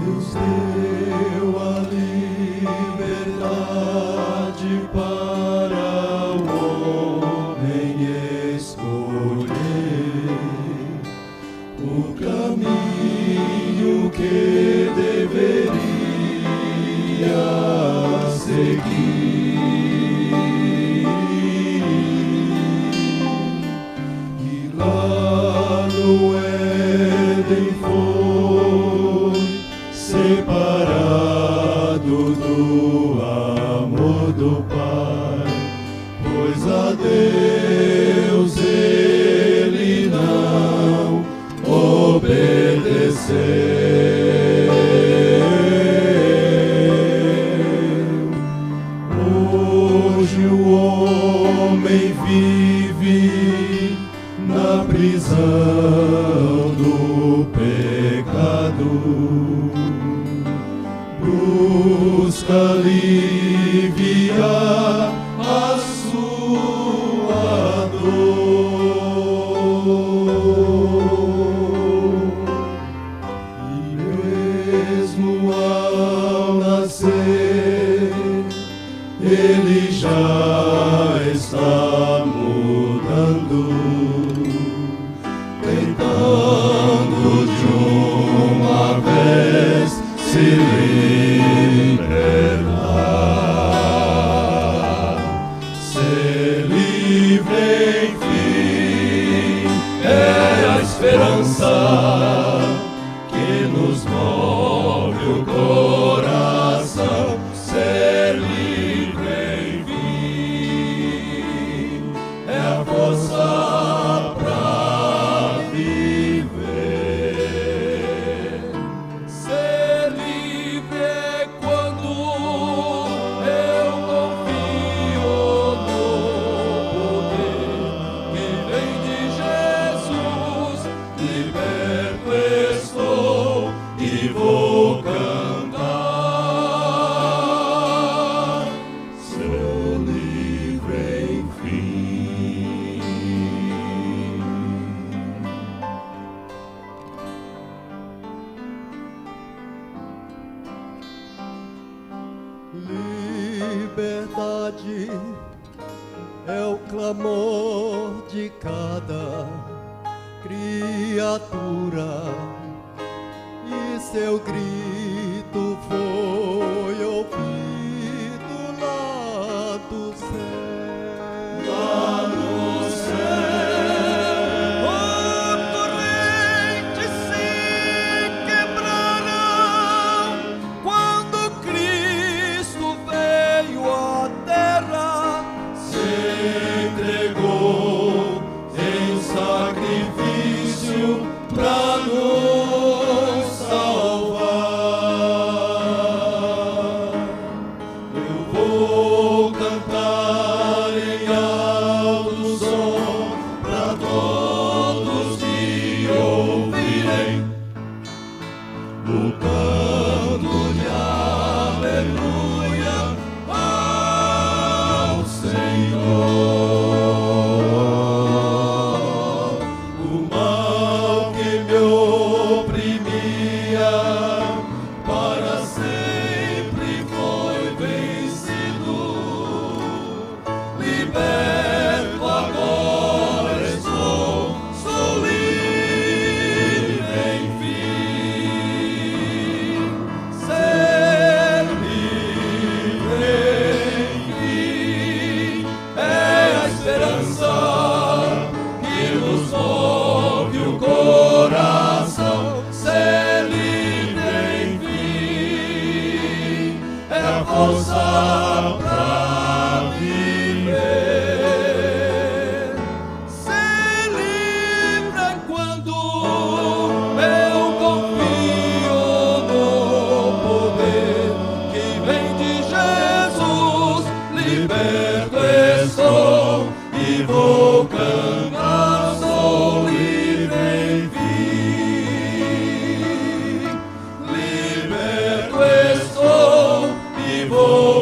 Deus deu a liberdade para o homem escolher o caminho que deveria seguir. E lá no Éden foi separado do amor do Pai, pois a Deus ele não obedeceu. Hoje o homem vive na prisão do pecado, busca aliviar a sua dor. E mesmo ao nascer, ele já está mudando, tentando de uma vez se libertar. Ser livre, enfim, é a esperança que nos move o coração. Ser livre, enfim, é a força pra viver. Ser livre é quando eu confio no poder que vem de Jesus. Liberto estou e vou cantar. Ser livre, enfim. Liberdade é o clamor de cada criatura, e seu grito foi ouvido lá do céu. Lá no céu, torrentes se quebrarão quando Cristo veio à terra, se entregou em sacrifício pra nos salvar. Eu vou cantar em alto som pra todos que ouvirem o canto de aleluia ao Senhor. O mal que me oprimia para sempre foi vencido. Liberto agora estou, sou livre, enfim. Ser livre, enfim, é a esperança que nos move o coração. Ser livre, enfim, é a força pra viver. Ser livre é quando eu confio no poder que vem de Jesus. Liberto estou e vou cantar. Sou livre, enfim. Liberto estou e vou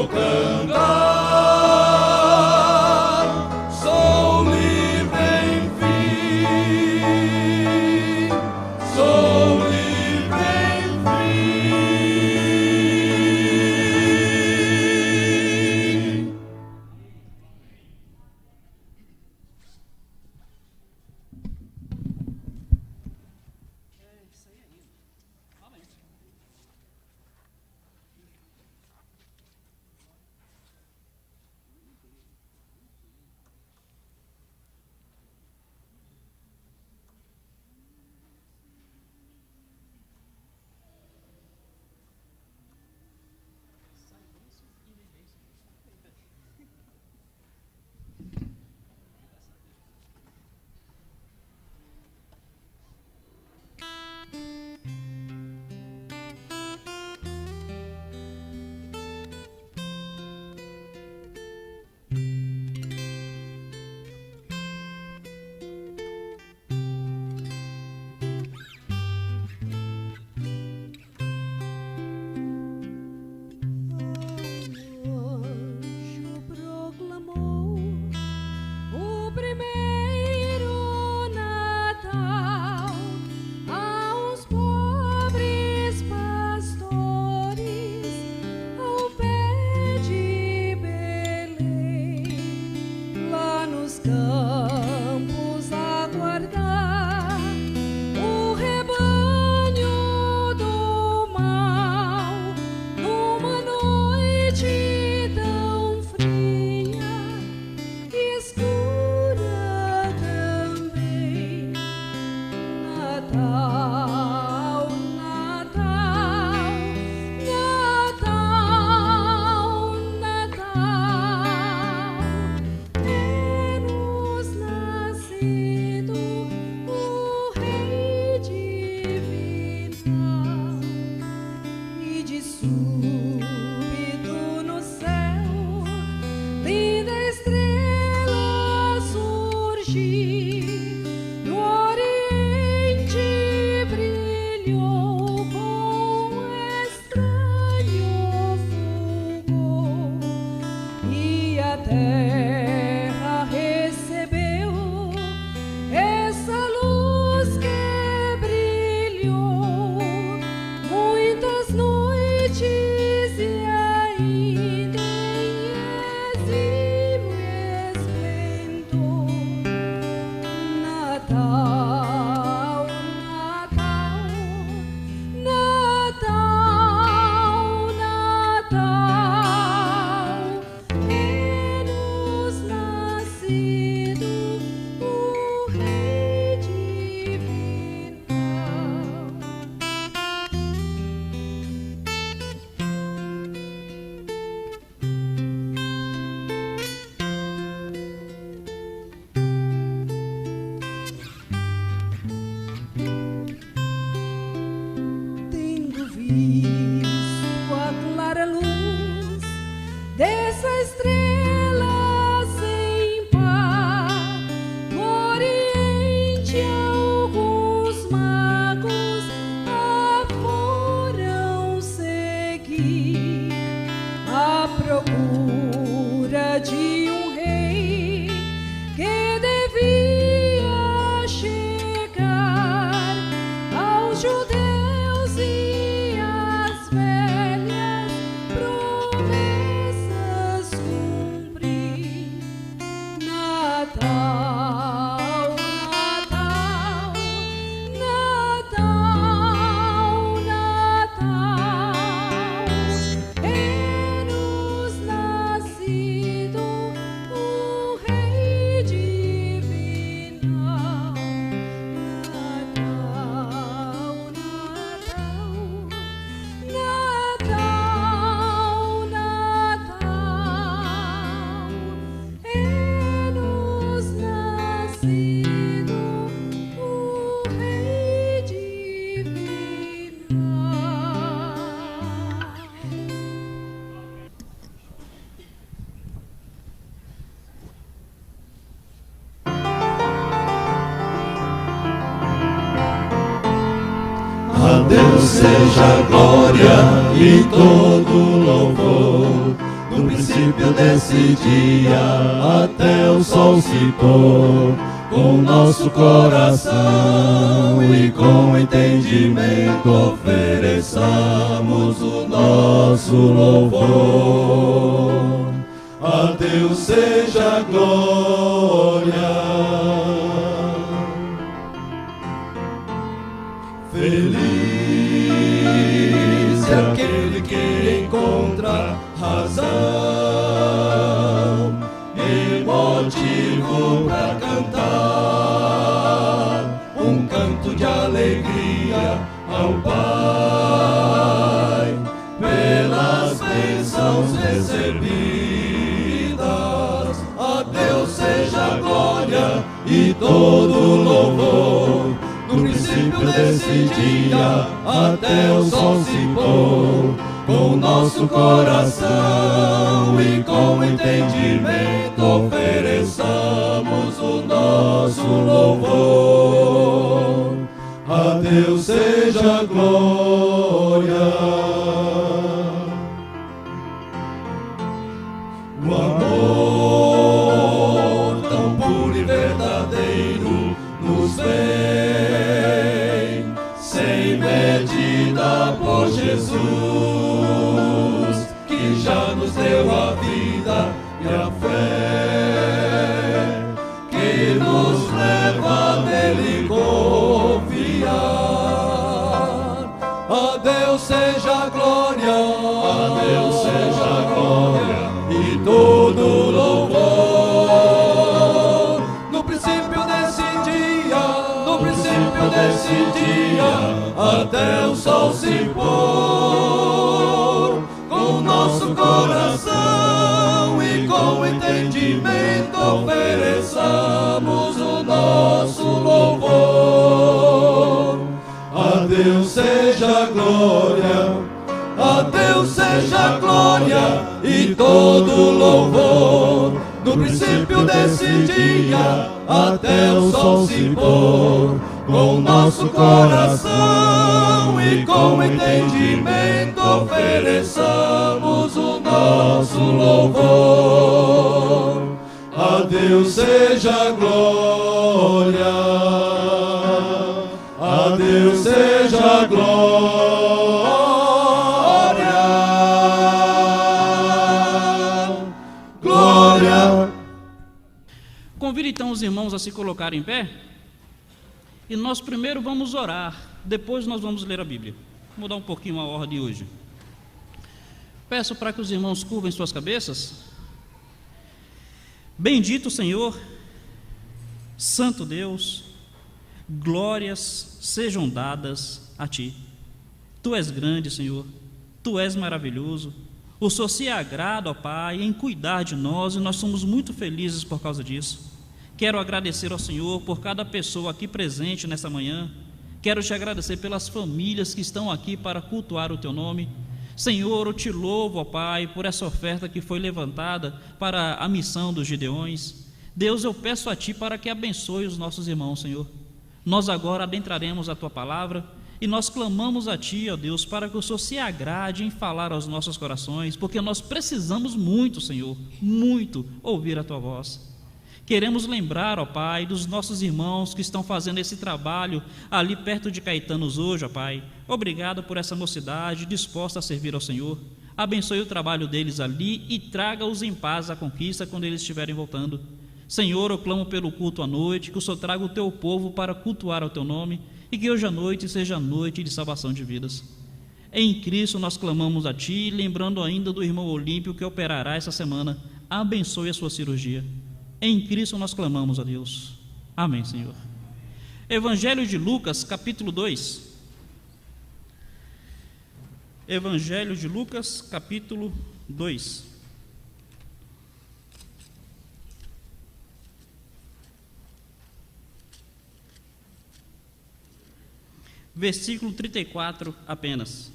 sua clara luz, dessa estrela sem par, no Oriente alguns magos a foram seguir, à procura de um rei que devia chegar aos judeus e às velhas promessas cumprir. Natal, Natal, Natal, Natal, é-nos nascido o Rei divinal. Natal, Natal, Natal, é-nos nascido o Rei A Deus seja a glória e todo louvor, do princípio desse dia até o sol se pôr. Com nosso coração e com entendimento ofereçamos o nosso louvor. A Deus seja a glória. Feliz é aquele que encontra razão e motivo para cantar um canto de alegria ao Pai pelas bênçãos recebidas. A Deus seja a glória e todo louvor, do princípio desse dia até o sol se pôr. Com nosso coração e com entendimento ofereçamos o nosso louvor. A Deus seja a glória. O amor tão puro e verdadeiro nos vem sem medida por Jesus, que já nos deu a vida e a fé, que nos leva nele confiar. A Deus seja a glória, a Deus seja a glória e todo louvor. No princípio desse dia, até o sol se pôr. Com nosso coração e com entendimento ofereçamos o nosso louvor. A Deus seja a glória, a Deus seja a glória e todo louvor. No princípio desse dia, até o sol se pôr. Com nosso coração e com entendimento ofereçamos o nosso louvor. A Deus seja a glória, a Deus seja a glória. Glória. Convido então os irmãos a se colocarem em pé. E nós primeiro vamos orar, depois nós vamos ler a Bíblia. Vou mudar um pouquinho a ordem hoje. Peço para que os irmãos curvem suas cabeças. Bendito Senhor, Santo Deus, glórias sejam dadas a Ti. Tu és grande, Senhor, Tu és maravilhoso. O Senhor se agrada, ó Pai, em cuidar de nós, e nós somos muito felizes por causa disso. Quero agradecer ao Senhor por cada pessoa aqui presente nessa manhã. Quero te agradecer pelas famílias que estão aqui para cultuar o teu nome. Senhor, eu te louvo, ó Pai, por essa oferta que foi levantada para a missão dos Gideões. Deus, eu peço a Ti para que abençoe os nossos irmãos, Senhor. Nós agora adentraremos a Tua palavra e nós clamamos a Ti, ó Deus, para que o Senhor se agrade em falar aos nossos corações, porque nós precisamos muito, Senhor, muito ouvir a Tua voz. Queremos lembrar, ó Pai, dos nossos irmãos que estão fazendo esse trabalho ali perto de Caetanos hoje, ó Pai. Obrigado por essa mocidade disposta a servir ao Senhor. Abençoe o trabalho deles ali e traga-os em paz à conquista quando eles estiverem voltando. Senhor, eu clamo pelo culto à noite, que o Senhor traga o Teu povo para cultuar o Teu nome e que hoje à noite seja noite de salvação de vidas. Em Cristo nós clamamos a Ti, lembrando ainda do irmão Olímpio que operará essa semana. Abençoe a sua cirurgia. Em Cristo nós clamamos a Deus. Amém, Senhor. Evangelho de Lucas, capítulo 2. Evangelho de Lucas, capítulo 2. Versículo 34 apenas.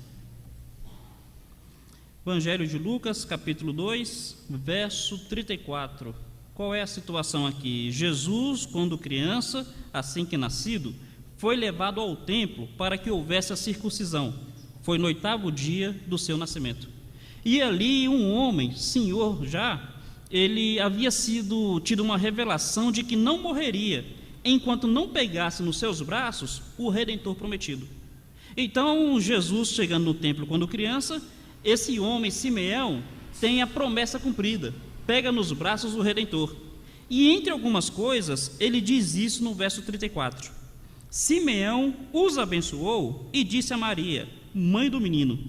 Evangelho de Lucas, capítulo 2, verso 34. Qual é a situação aqui? Jesus, quando criança, assim que nascido, foi levado ao templo para que houvesse a circuncisão. Foi no 8º dia do seu nascimento. E ali um homem, senhor já, ele havia tido uma revelação de que não morreria, enquanto não pegasse nos seus braços o Redentor prometido. Então, Jesus, chegando no templo quando criança, esse homem, Simeão, tem a promessa cumprida. Pega nos braços o Redentor. E entre algumas coisas, ele diz isso no verso 34. Simeão os abençoou e disse a Maria, mãe do menino: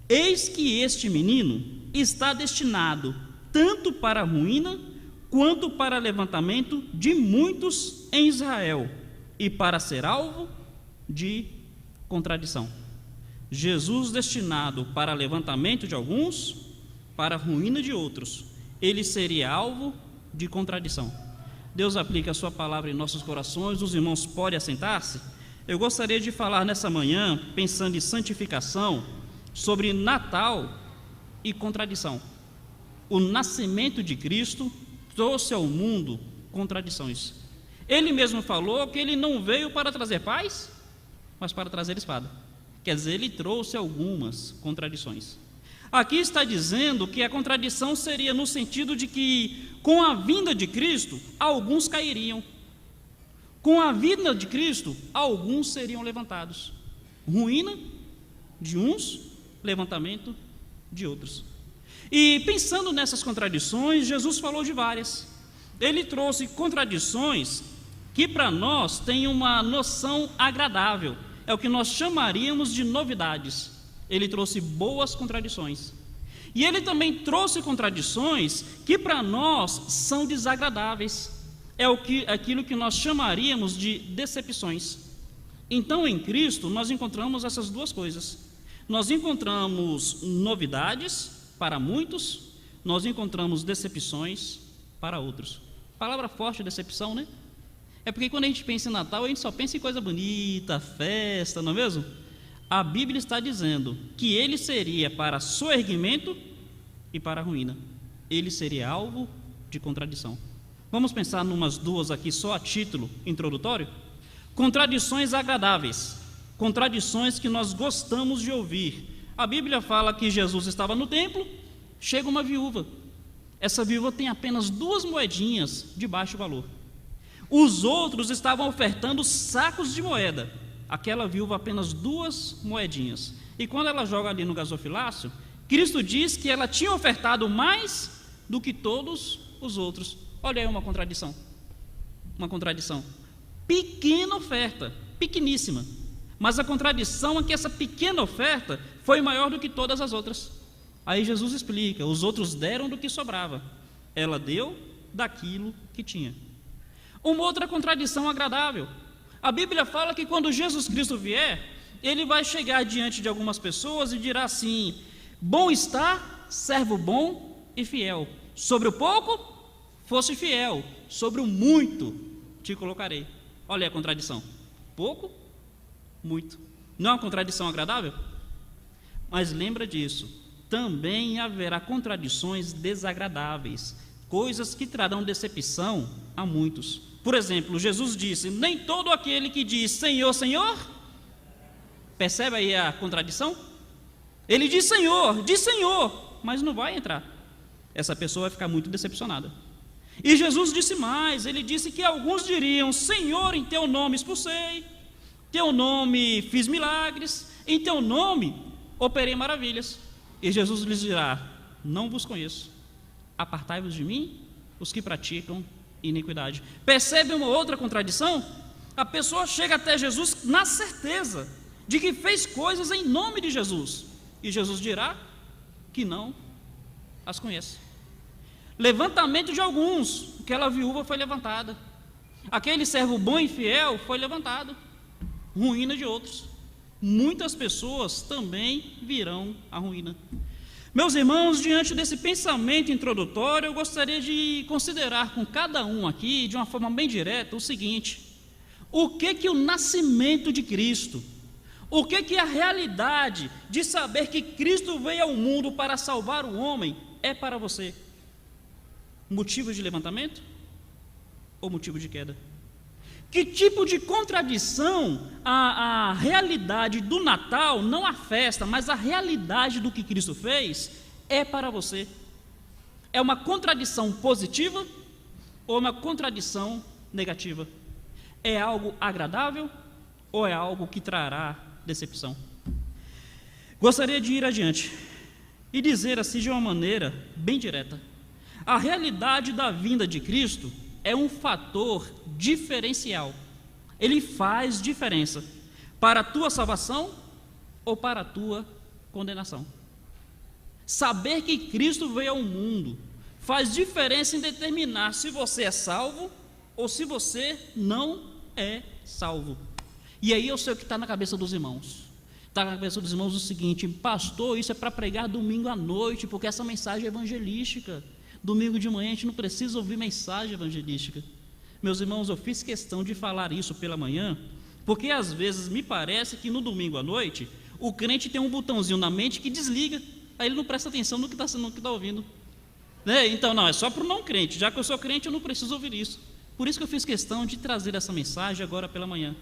eis que este menino está destinado tanto para a ruína, quanto para levantamento de muitos em Israel, e para ser alvo de contradição. Jesus destinado para levantamento de alguns, para a ruína de outros. Ele seria alvo de contradição. Deus aplica a sua palavra em nossos corações. Os irmãos podem assentar-se. Eu gostaria de falar nessa manhã, pensando em santificação, sobre Natal e contradição. O nascimento de Cristo trouxe ao mundo contradições. Ele mesmo falou que ele não veio para trazer paz, mas para trazer espada. Quer dizer, ele trouxe algumas contradições. Aqui está dizendo que a contradição seria no sentido de que, com a vinda de Cristo, alguns cairiam. Com a vinda de Cristo, alguns seriam levantados. Ruína de uns, levantamento de outros. E pensando nessas contradições, Jesus falou de várias. Ele trouxe contradições que para nós têm uma noção agradável. É o que nós chamaríamos de novidades. Ele trouxe boas contradições. E ele também trouxe contradições que para nós são desagradáveis. É aquilo que nós chamaríamos de decepções. Então, em Cristo, nós encontramos essas duas coisas. Nós encontramos novidades para muitos, nós encontramos decepções para outros. Palavra forte, decepção, né? É porque quando a gente pensa em Natal, a gente só pensa em coisa bonita, festa, não é mesmo? A Bíblia está dizendo que ele seria para soerguimento e para ruína. Ele seria alvo de contradição. Vamos pensar numas duas aqui só a título introdutório? Contradições agradáveis, contradições que nós gostamos de ouvir. A Bíblia fala que Jesus estava no templo, chega uma viúva. Essa viúva tem apenas 2 moedinhas de baixo valor. Os outros estavam ofertando sacos de moeda. Aquela viúva apenas 2 moedinhas. E quando ela joga ali no gasofilácio, Cristo diz que ela tinha ofertado mais do que todos os outros. Olha aí uma contradição. Uma contradição. Pequena oferta, pequeníssima. Mas a contradição é que essa pequena oferta foi maior do que todas as outras. Aí Jesus explica: os outros deram do que sobrava. Ela deu daquilo que tinha. Uma outra contradição agradável. A Bíblia fala que quando Jesus Cristo vier, ele vai chegar diante de algumas pessoas e dirá assim: bom está, servo bom e fiel. Sobre o pouco, fosse fiel. Sobre o muito, te colocarei. Olha a contradição. Pouco Muito. Não é uma contradição agradável? Mas lembra disso, também haverá contradições desagradáveis, coisas que trarão decepção a muitos. Por exemplo, Jesus disse: nem todo aquele que diz Senhor, Senhor, percebe aí a contradição? Ele diz Senhor, mas não vai entrar. Essa pessoa vai ficar muito decepcionada. E Jesus disse mais, ele disse que alguns diriam: Senhor, em teu nome expulsei, teu nome fiz milagres, em teu nome operei maravilhas. E Jesus lhes dirá: não vos conheço, apartai-vos de mim, os que praticam iniquidade. Percebe uma outra contradição? A pessoa chega até Jesus na certeza de que fez coisas em nome de Jesus, e Jesus dirá que não as conhece. Levantamento de alguns, aquela viúva foi levantada, aquele servo bom e fiel foi levantado, ruína de outros. Muitas pessoas também virão à ruína. Meus irmãos, diante desse pensamento introdutório, eu gostaria de considerar com cada um aqui, de uma forma bem direta, o seguinte: o que o nascimento de Cristo, o que a realidade de saber que Cristo veio ao mundo para salvar o homem é para você? Motivo de levantamento ou motivo de queda? Que tipo de contradição a realidade do Natal, não a festa, mas a realidade do que Cristo fez, é para você? É uma contradição positiva ou uma contradição negativa? É algo agradável ou é algo que trará decepção? Gostaria de ir adiante e dizer assim de uma maneira bem direta: a realidade da vinda de Cristo é um fator diferencial. Ele faz diferença para a tua salvação ou para a tua condenação. Saber que Cristo veio ao mundo faz diferença em determinar se você é salvo ou se você não é salvo. E aí eu sei o que está na cabeça dos irmãos. Está na cabeça dos irmãos o seguinte: pastor, isso é para pregar domingo à noite, porque essa mensagem é evangelística. Domingo de manhã a gente não precisa ouvir mensagem evangelística. Meus irmãos, eu fiz questão de falar isso pela manhã, porque às vezes me parece que no domingo à noite o crente tem um botãozinho na mente que desliga, aí ele não presta atenção no que está ouvindo, né? Então não, é só para o não crente. Já que eu sou crente, eu não preciso ouvir isso. Por isso que eu fiz questão de trazer essa mensagem agora pela manhã.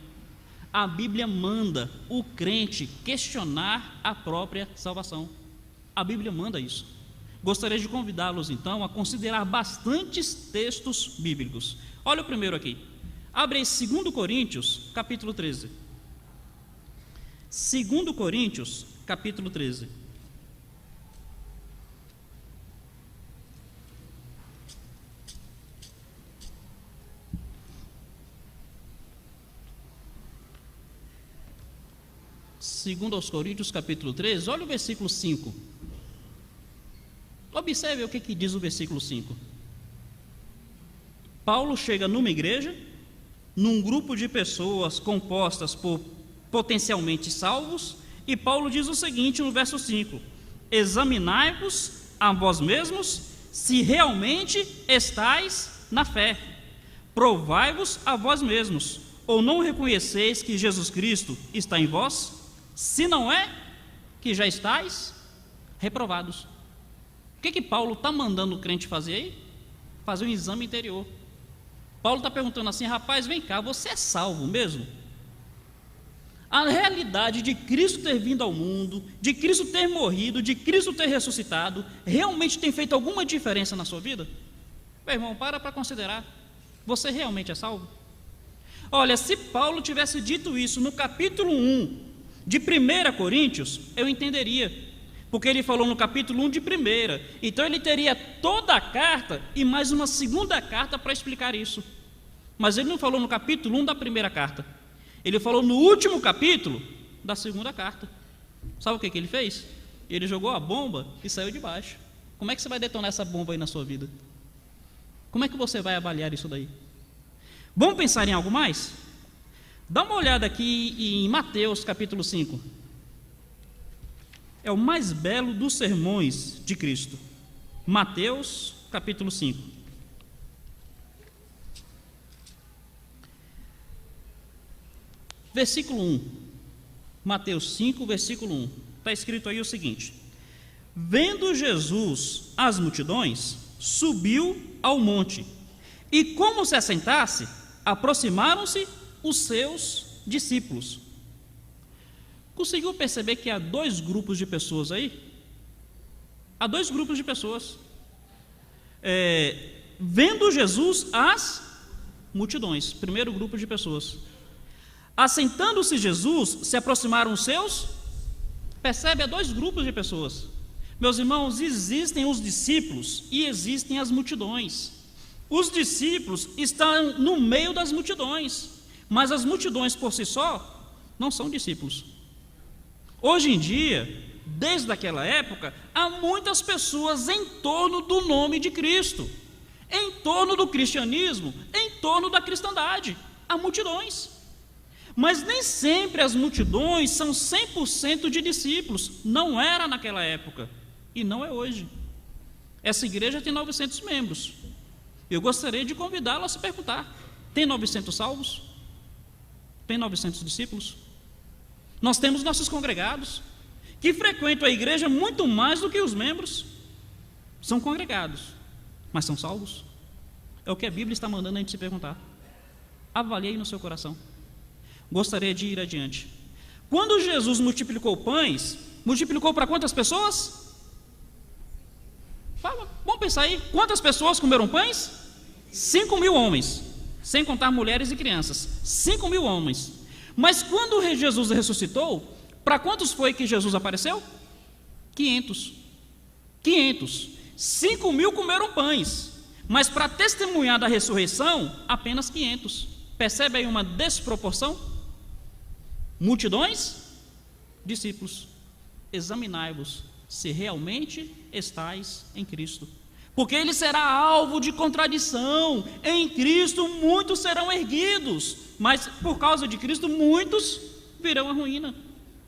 A Bíblia manda o crente questionar a própria salvação. A Bíblia manda isso. Gostaria de convidá-los então a considerar bastantes textos bíblicos. Olha o primeiro aqui. Abre aí 2 Coríntios, capítulo 13. 2 Coríntios, capítulo 13. Segundo aos Coríntios, capítulo 13, olha o versículo 5. Observe o que diz o versículo 5. Paulo chega numa igreja, num grupo de pessoas compostas por potencialmente salvos, e Paulo diz o seguinte no verso 5: examinai-vos a vós mesmos se realmente estáis na fé. Provai-vos a vós mesmos, ou não reconheceis que Jesus Cristo está em vós? Se não é, que já estáis reprovados. O que Paulo está mandando o crente fazer aí? Fazer um exame interior. Paulo está perguntando assim: rapaz, vem cá, você é salvo mesmo? A realidade de Cristo ter vindo ao mundo, de Cristo ter morrido, de Cristo ter ressuscitado, realmente tem feito alguma diferença na sua vida? Meu irmão, para considerar. Você realmente é salvo? Olha, se Paulo tivesse dito isso no capítulo 1 de 1 Coríntios, eu entenderia, porque ele falou no capítulo 1 de 1, então ele teria toda a carta e mais uma segunda carta para explicar isso. Mas ele não falou no capítulo 1 da primeira carta, ele falou no último capítulo da segunda carta. Sabe o que ele fez? Ele jogou a bomba e saiu de baixo. Como é que você vai detonar essa bomba aí na sua vida? Como é que você vai avaliar isso daí? Vamos pensar em algo mais? Dá uma olhada aqui em Mateus capítulo 5. É o mais belo dos sermões de Cristo. Mateus capítulo 5. Versículo 1. Mateus 5, versículo 1. Está escrito aí o seguinte: vendo Jesus as multidões, subiu ao monte, e como se assentasse, aproximaram-se os seus discípulos. Conseguiu perceber que há dois grupos de pessoas aí? Há dois grupos de pessoas. Vendo Jesus as multidões, primeiro grupo de pessoas. Assentando-se Jesus, se aproximaram os seus. Percebe? Há dois grupos de pessoas. Meus irmãos, existem os discípulos e existem as multidões. Os discípulos estão no meio das multidões, mas as multidões por si só não são discípulos. Hoje em dia, desde aquela época, há muitas pessoas em torno do nome de Cristo, em torno do cristianismo, em torno da cristandade. Há multidões. Mas nem sempre as multidões são 100% de discípulos. Não era naquela época e não é hoje. Essa igreja tem 900 membros. Eu gostaria de convidá-lo a se perguntar: tem 900 salvos? Tem 900 discípulos? Nós temos nossos congregados que frequentam a igreja muito mais do que os membros. São congregados, mas são salvos? É o que a Bíblia está mandando a gente se perguntar. Avalie no seu coração. Gostaria de ir adiante. Quando Jesus multiplicou pães, multiplicou para quantas pessoas? Vamos pensar aí, quantas pessoas comeram pães? 5.000 homens, sem contar mulheres e crianças. 5.000 homens. Mas quando Jesus ressuscitou, para quantos foi que Jesus apareceu? 500. 5.000 comeram pães, mas para testemunhar da ressurreição, apenas 500. Percebe aí uma desproporção? Multidões, discípulos. Examinai-vos se realmente estáis em Cristo, porque ele será alvo de contradição. Em Cristo muitos serão erguidos, mas por causa de Cristo muitos virão à ruína.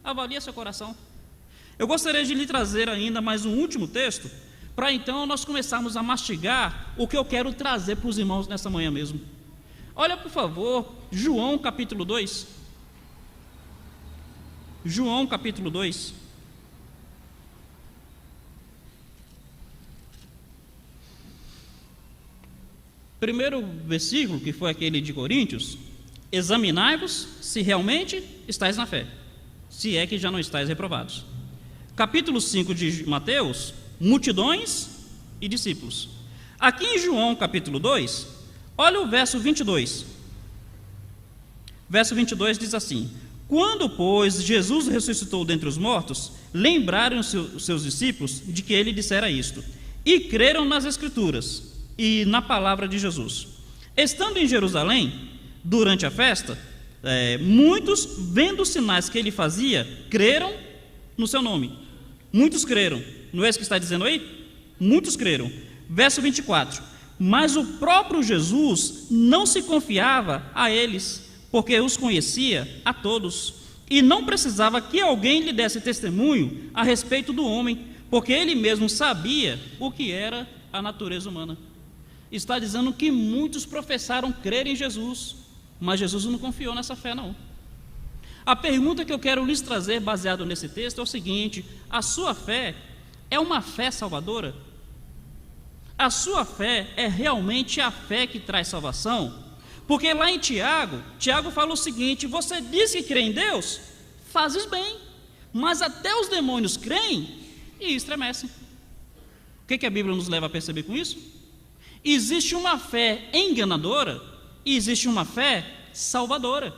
Avalie seu coração. Eu gostaria de lhe trazer ainda mais um último texto, para então nós começarmos a mastigar o que eu quero trazer para os irmãos nessa manhã mesmo. Olha, por favor, João capítulo 2. João capítulo 2. Primeiro versículo, que foi aquele de Coríntios: examinai-vos se realmente estáis na fé, se é que já não estáis reprovados. Capítulo 5 de Mateus: multidões e discípulos. Aqui em João capítulo 2, olha o verso 22. Verso 22 diz assim: quando, pois, Jesus ressuscitou dentre os mortos, lembraram os seus discípulos de que ele dissera isto, e creram nas Escrituras e na palavra de Jesus. Estando em Jerusalém, durante a festa, muitos, vendo os sinais que ele fazia, creram no seu nome. Muitos creram. Não é isso que está dizendo aí? Muitos creram. Verso 24: mas o próprio Jesus não se confiava a eles, porque os conhecia a todos, e não precisava que alguém lhe desse testemunho a respeito do homem, porque ele mesmo sabia o que era a natureza humana. Está dizendo que muitos professaram crer em Jesus, mas Jesus não confiou nessa fé, não. A pergunta que eu quero lhes trazer, baseado nesse texto, é o seguinte: a sua fé é uma fé salvadora? A sua fé é realmente a fé que traz salvação? Porque lá em Tiago fala o seguinte: você diz que crê em Deus, fazes bem, mas até os demônios creem e estremecem. O que a Bíblia nos leva a perceber com isso? Existe uma fé enganadora e existe uma fé salvadora.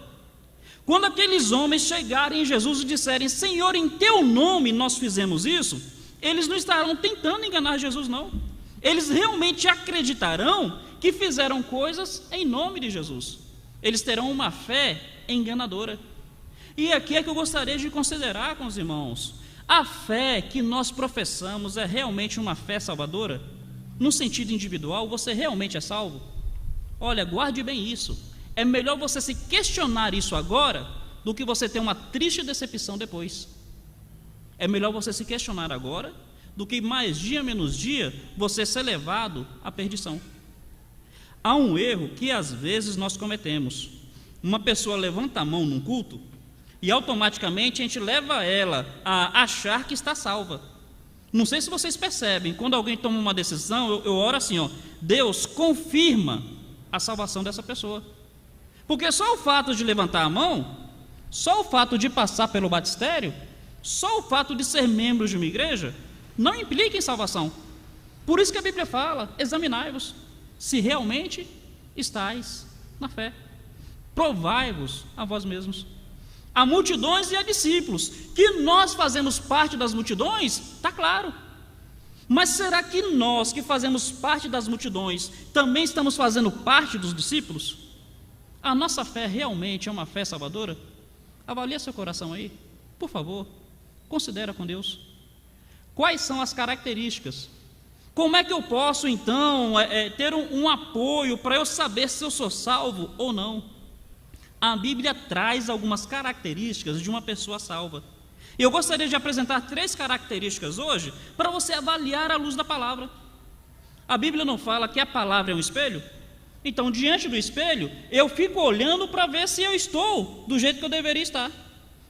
Quando aqueles homens chegarem em Jesus e disserem: Senhor, em teu nome nós fizemos isso, eles não estarão tentando enganar Jesus, não. Eles realmente acreditarão que fizeram coisas em nome de Jesus. Eles terão uma fé enganadora. E aqui é que eu gostaria de considerar com os irmãos: a fé que nós professamos é realmente uma fé salvadora? No sentido individual, você realmente é salvo? Olha, guarde bem isso. É melhor você se questionar isso agora do que você ter uma triste decepção depois. É melhor você se questionar agora do que mais dia menos dia você ser levado à perdição. Há um erro que às vezes nós cometemos. Uma pessoa levanta a mão num culto e automaticamente a gente leva ela a achar que está salva. Não sei se vocês percebem, quando alguém toma uma decisão, eu oro assim, ó, Deus confirma a salvação dessa pessoa. Porque só o fato de levantar a mão, só o fato de passar pelo batistério, só o fato de ser membro de uma igreja, não implica em salvação. Por isso que a Bíblia fala, examinai-vos, se realmente estáis na fé. Provai-vos a vós mesmos. Há multidões e há discípulos. Que nós fazemos parte das multidões, está claro. Mas será que nós que fazemos parte das multidões também estamos fazendo parte dos discípulos? A nossa fé realmente é uma fé salvadora? Avalie seu coração aí, por favor. Considera com Deus. Quais são as características? Como é que eu posso então ter um apoio para eu saber se eu sou salvo ou não? A Bíblia traz algumas características de uma pessoa salva. Eu gostaria de apresentar 3 características hoje para você avaliar à luz da palavra. A Bíblia não fala que a palavra é um espelho? Então, diante do espelho, eu fico olhando para ver se eu estou do jeito que eu deveria estar.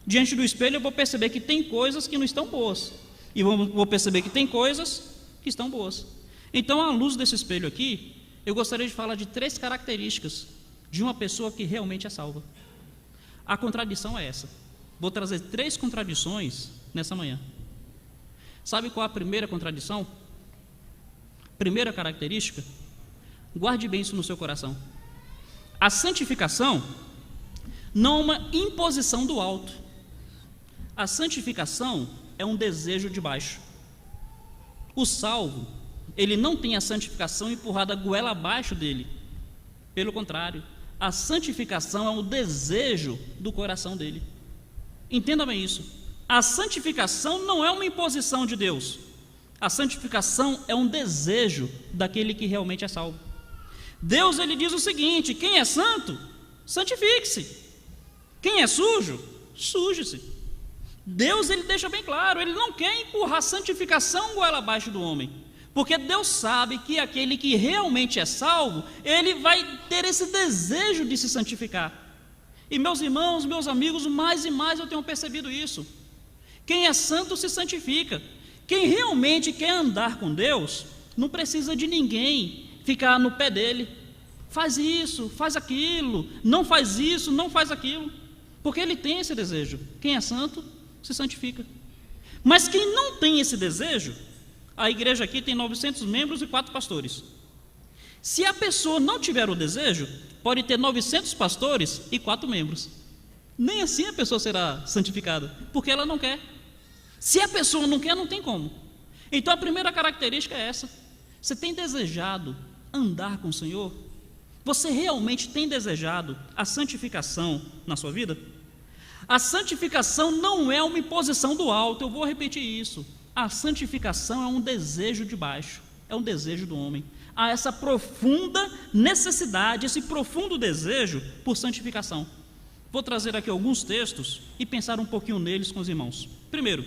Diante do espelho, eu vou perceber que tem coisas que não estão boas, e vou perceber que tem coisas que estão boas. Então, à luz desse espelho aqui, eu gostaria de falar de 3 características de uma pessoa que realmente é salva. A contradição é essa. Vou trazer 3 contradições nessa manhã. Sabe qual a primeira contradição? Primeira característica? Guarde bem isso no seu coração. A santificação não é uma imposição do alto. A santificação é um desejo de baixo. O salvo, ele não tem a santificação empurrada goela abaixo dele. Pelo contrário, a santificação é um desejo do coração dele. Entenda bem isso. A santificação não é uma imposição de Deus. A santificação é um desejo daquele que realmente é salvo. Deus, ele diz o seguinte: quem é santo, santifique-se. Quem é sujo, suje-se. Deus, ele deixa bem claro, ele não quer empurrar a santificação goela abaixo do homem, porque Deus sabe que aquele que realmente é salvo, ele vai ter esse desejo de se santificar. E meus irmãos, meus amigos, mais e mais eu tenho percebido isso. Quem é santo se santifica. Quem realmente quer andar com Deus, não precisa de ninguém ficar no pé dele. Faz isso, faz aquilo, não faz isso, não faz aquilo, porque ele tem esse desejo. Quem é santo se santifica. Mas quem não tem esse desejo, a igreja aqui tem 900 membros e 4 pastores. Se a pessoa não tiver o desejo, pode ter 900 pastores e 4 membros. Nem assim a pessoa será santificada, porque ela não quer. Se a pessoa não quer, não tem como. Então a primeira característica é essa. Você tem desejado andar com o Senhor? Você realmente tem desejado a santificação na sua vida? A santificação não é uma imposição do alto, eu vou repetir isso. A santificação é um desejo de baixo, é um desejo do homem. Há essa profunda necessidade, esse profundo desejo por santificação. Vou trazer aqui alguns textos e pensar um pouquinho neles com os irmãos. Primeiro,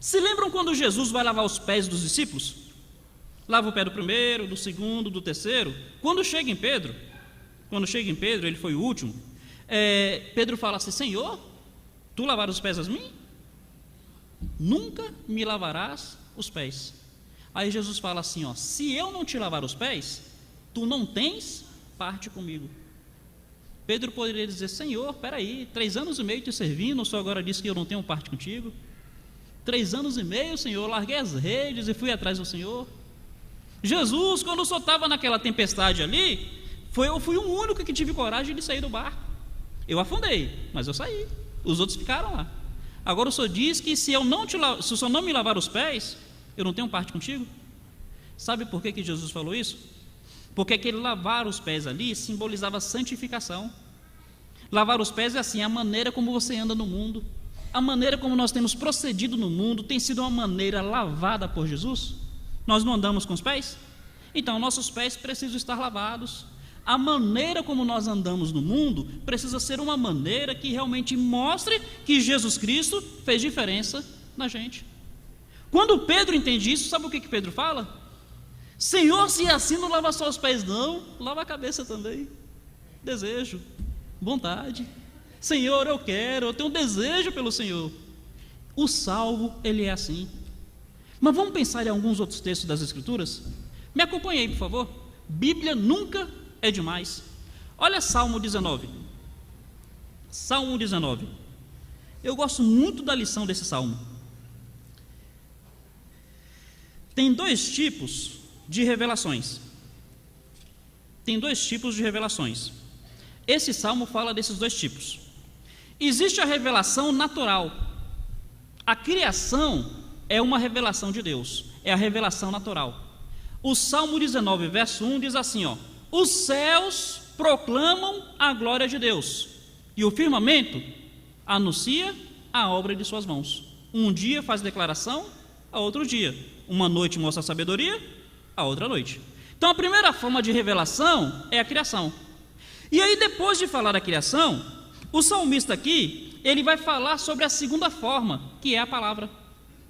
se lembram quando Jesus vai lavar os pés dos discípulos? Lava o pé do primeiro, do segundo, do terceiro. Quando chega em Pedro, ele foi o último, Pedro fala assim: Senhor, tu lavaras os pés a mim? Nunca me lavarás os pés. Aí Jesus fala assim, ó: se eu não te lavar os pés, tu não tens parte comigo. Pedro poderia dizer: Senhor, peraí, 3 anos e meio te servindo, o Senhor agora disse que eu não tenho parte contigo? 3 anos e meio, Senhor, larguei as redes e fui atrás do Senhor. Jesus, quando o Senhor estava naquela tempestade ali, eu fui o único que tive coragem de sair do barco. Eu afundei, mas eu saí, os outros ficaram lá. Agora o Senhor diz que se o Senhor não me lavar os pés, eu não tenho parte contigo? Sabe por que Jesus falou isso? Porque aquele lavar os pés ali simbolizava santificação. Lavar os pés é assim, a maneira como você anda no mundo, a maneira como nós temos procedido no mundo tem sido uma maneira lavada por Jesus. Nós não andamos com os pés? Então nossos pés precisam estar lavados. A maneira como nós andamos no mundo precisa ser uma maneira que realmente mostre que Jesus Cristo fez diferença na gente. Quando Pedro entende isso, sabe o que Pedro fala? Senhor, se assim não lava só os pés não, lava a cabeça também. Desejo, vontade, Senhor, eu quero, eu tenho um desejo pelo Senhor. O salvo, ele é assim. Mas vamos pensar em alguns outros textos das Escrituras? Me acompanhe aí, por favor. Bíblia nunca é demais. Olha Salmo 19. Salmo 19. Eu gosto muito da lição desse salmo. Tem dois tipos de revelações. Tem dois tipos de revelações. Esse salmo fala desses dois tipos. Existe a revelação natural. A criação é uma revelação de Deus, é a revelação natural. O Salmo 19, verso 1 diz assim, ó: os céus proclamam a glória de Deus, e o firmamento anuncia a obra de suas mãos. Um dia faz declaração, a outro dia. Uma noite mostra a sabedoria, a outra noite. Então a primeira forma de revelação é a criação. E aí, depois de falar da criação, o salmista aqui, ele vai falar sobre a segunda forma, que é a palavra.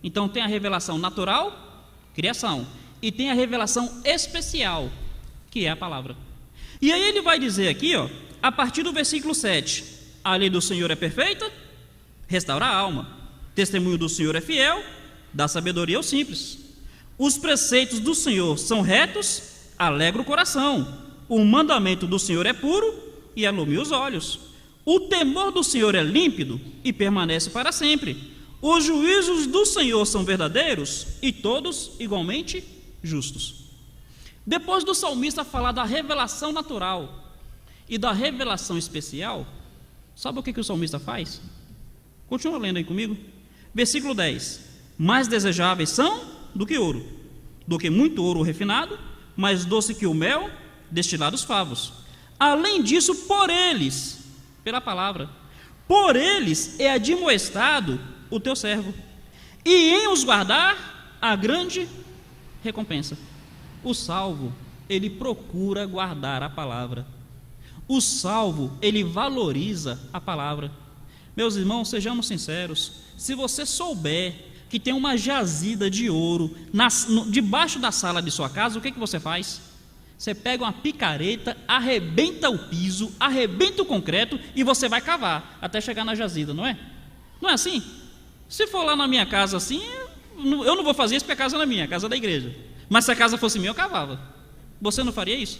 Então tem a revelação natural, criação, e tem a revelação especial, que é a palavra. E aí ele vai dizer aqui, ó, a partir do versículo 7, a lei do Senhor é perfeita, restaura a alma, testemunho do Senhor é fiel, dá sabedoria aos simples. Os preceitos do Senhor são retos, alegra o coração. O mandamento do Senhor é puro e alumia os olhos. O temor do Senhor é límpido e permanece para sempre. Os juízos do Senhor são verdadeiros e todos igualmente justos. Depois do salmista falar da revelação natural e da revelação especial, sabe o que o salmista faz? Continua lendo aí comigo. Versículo 10: mais desejáveis são do que ouro, do que muito ouro refinado, mais doce que o mel destilado dos favos. Além disso, por eles, pela palavra, por eles é admoestado o teu servo, e em os guardar a grande recompensa. O salvo, ele procura guardar a palavra. O salvo, ele valoriza a palavra. Meus irmãos, sejamos sinceros, se você souber que tem uma jazida de ouro debaixo da sala de sua casa, o que você faz? Você pega uma picareta, arrebenta o piso, arrebenta o concreto e você vai cavar até chegar na jazida, não é? Não é assim? Se for lá na minha casa assim, eu não vou fazer isso porque a casa não é minha, a casa é da igreja. Mas se a casa fosse minha, eu cavava. Você não faria isso?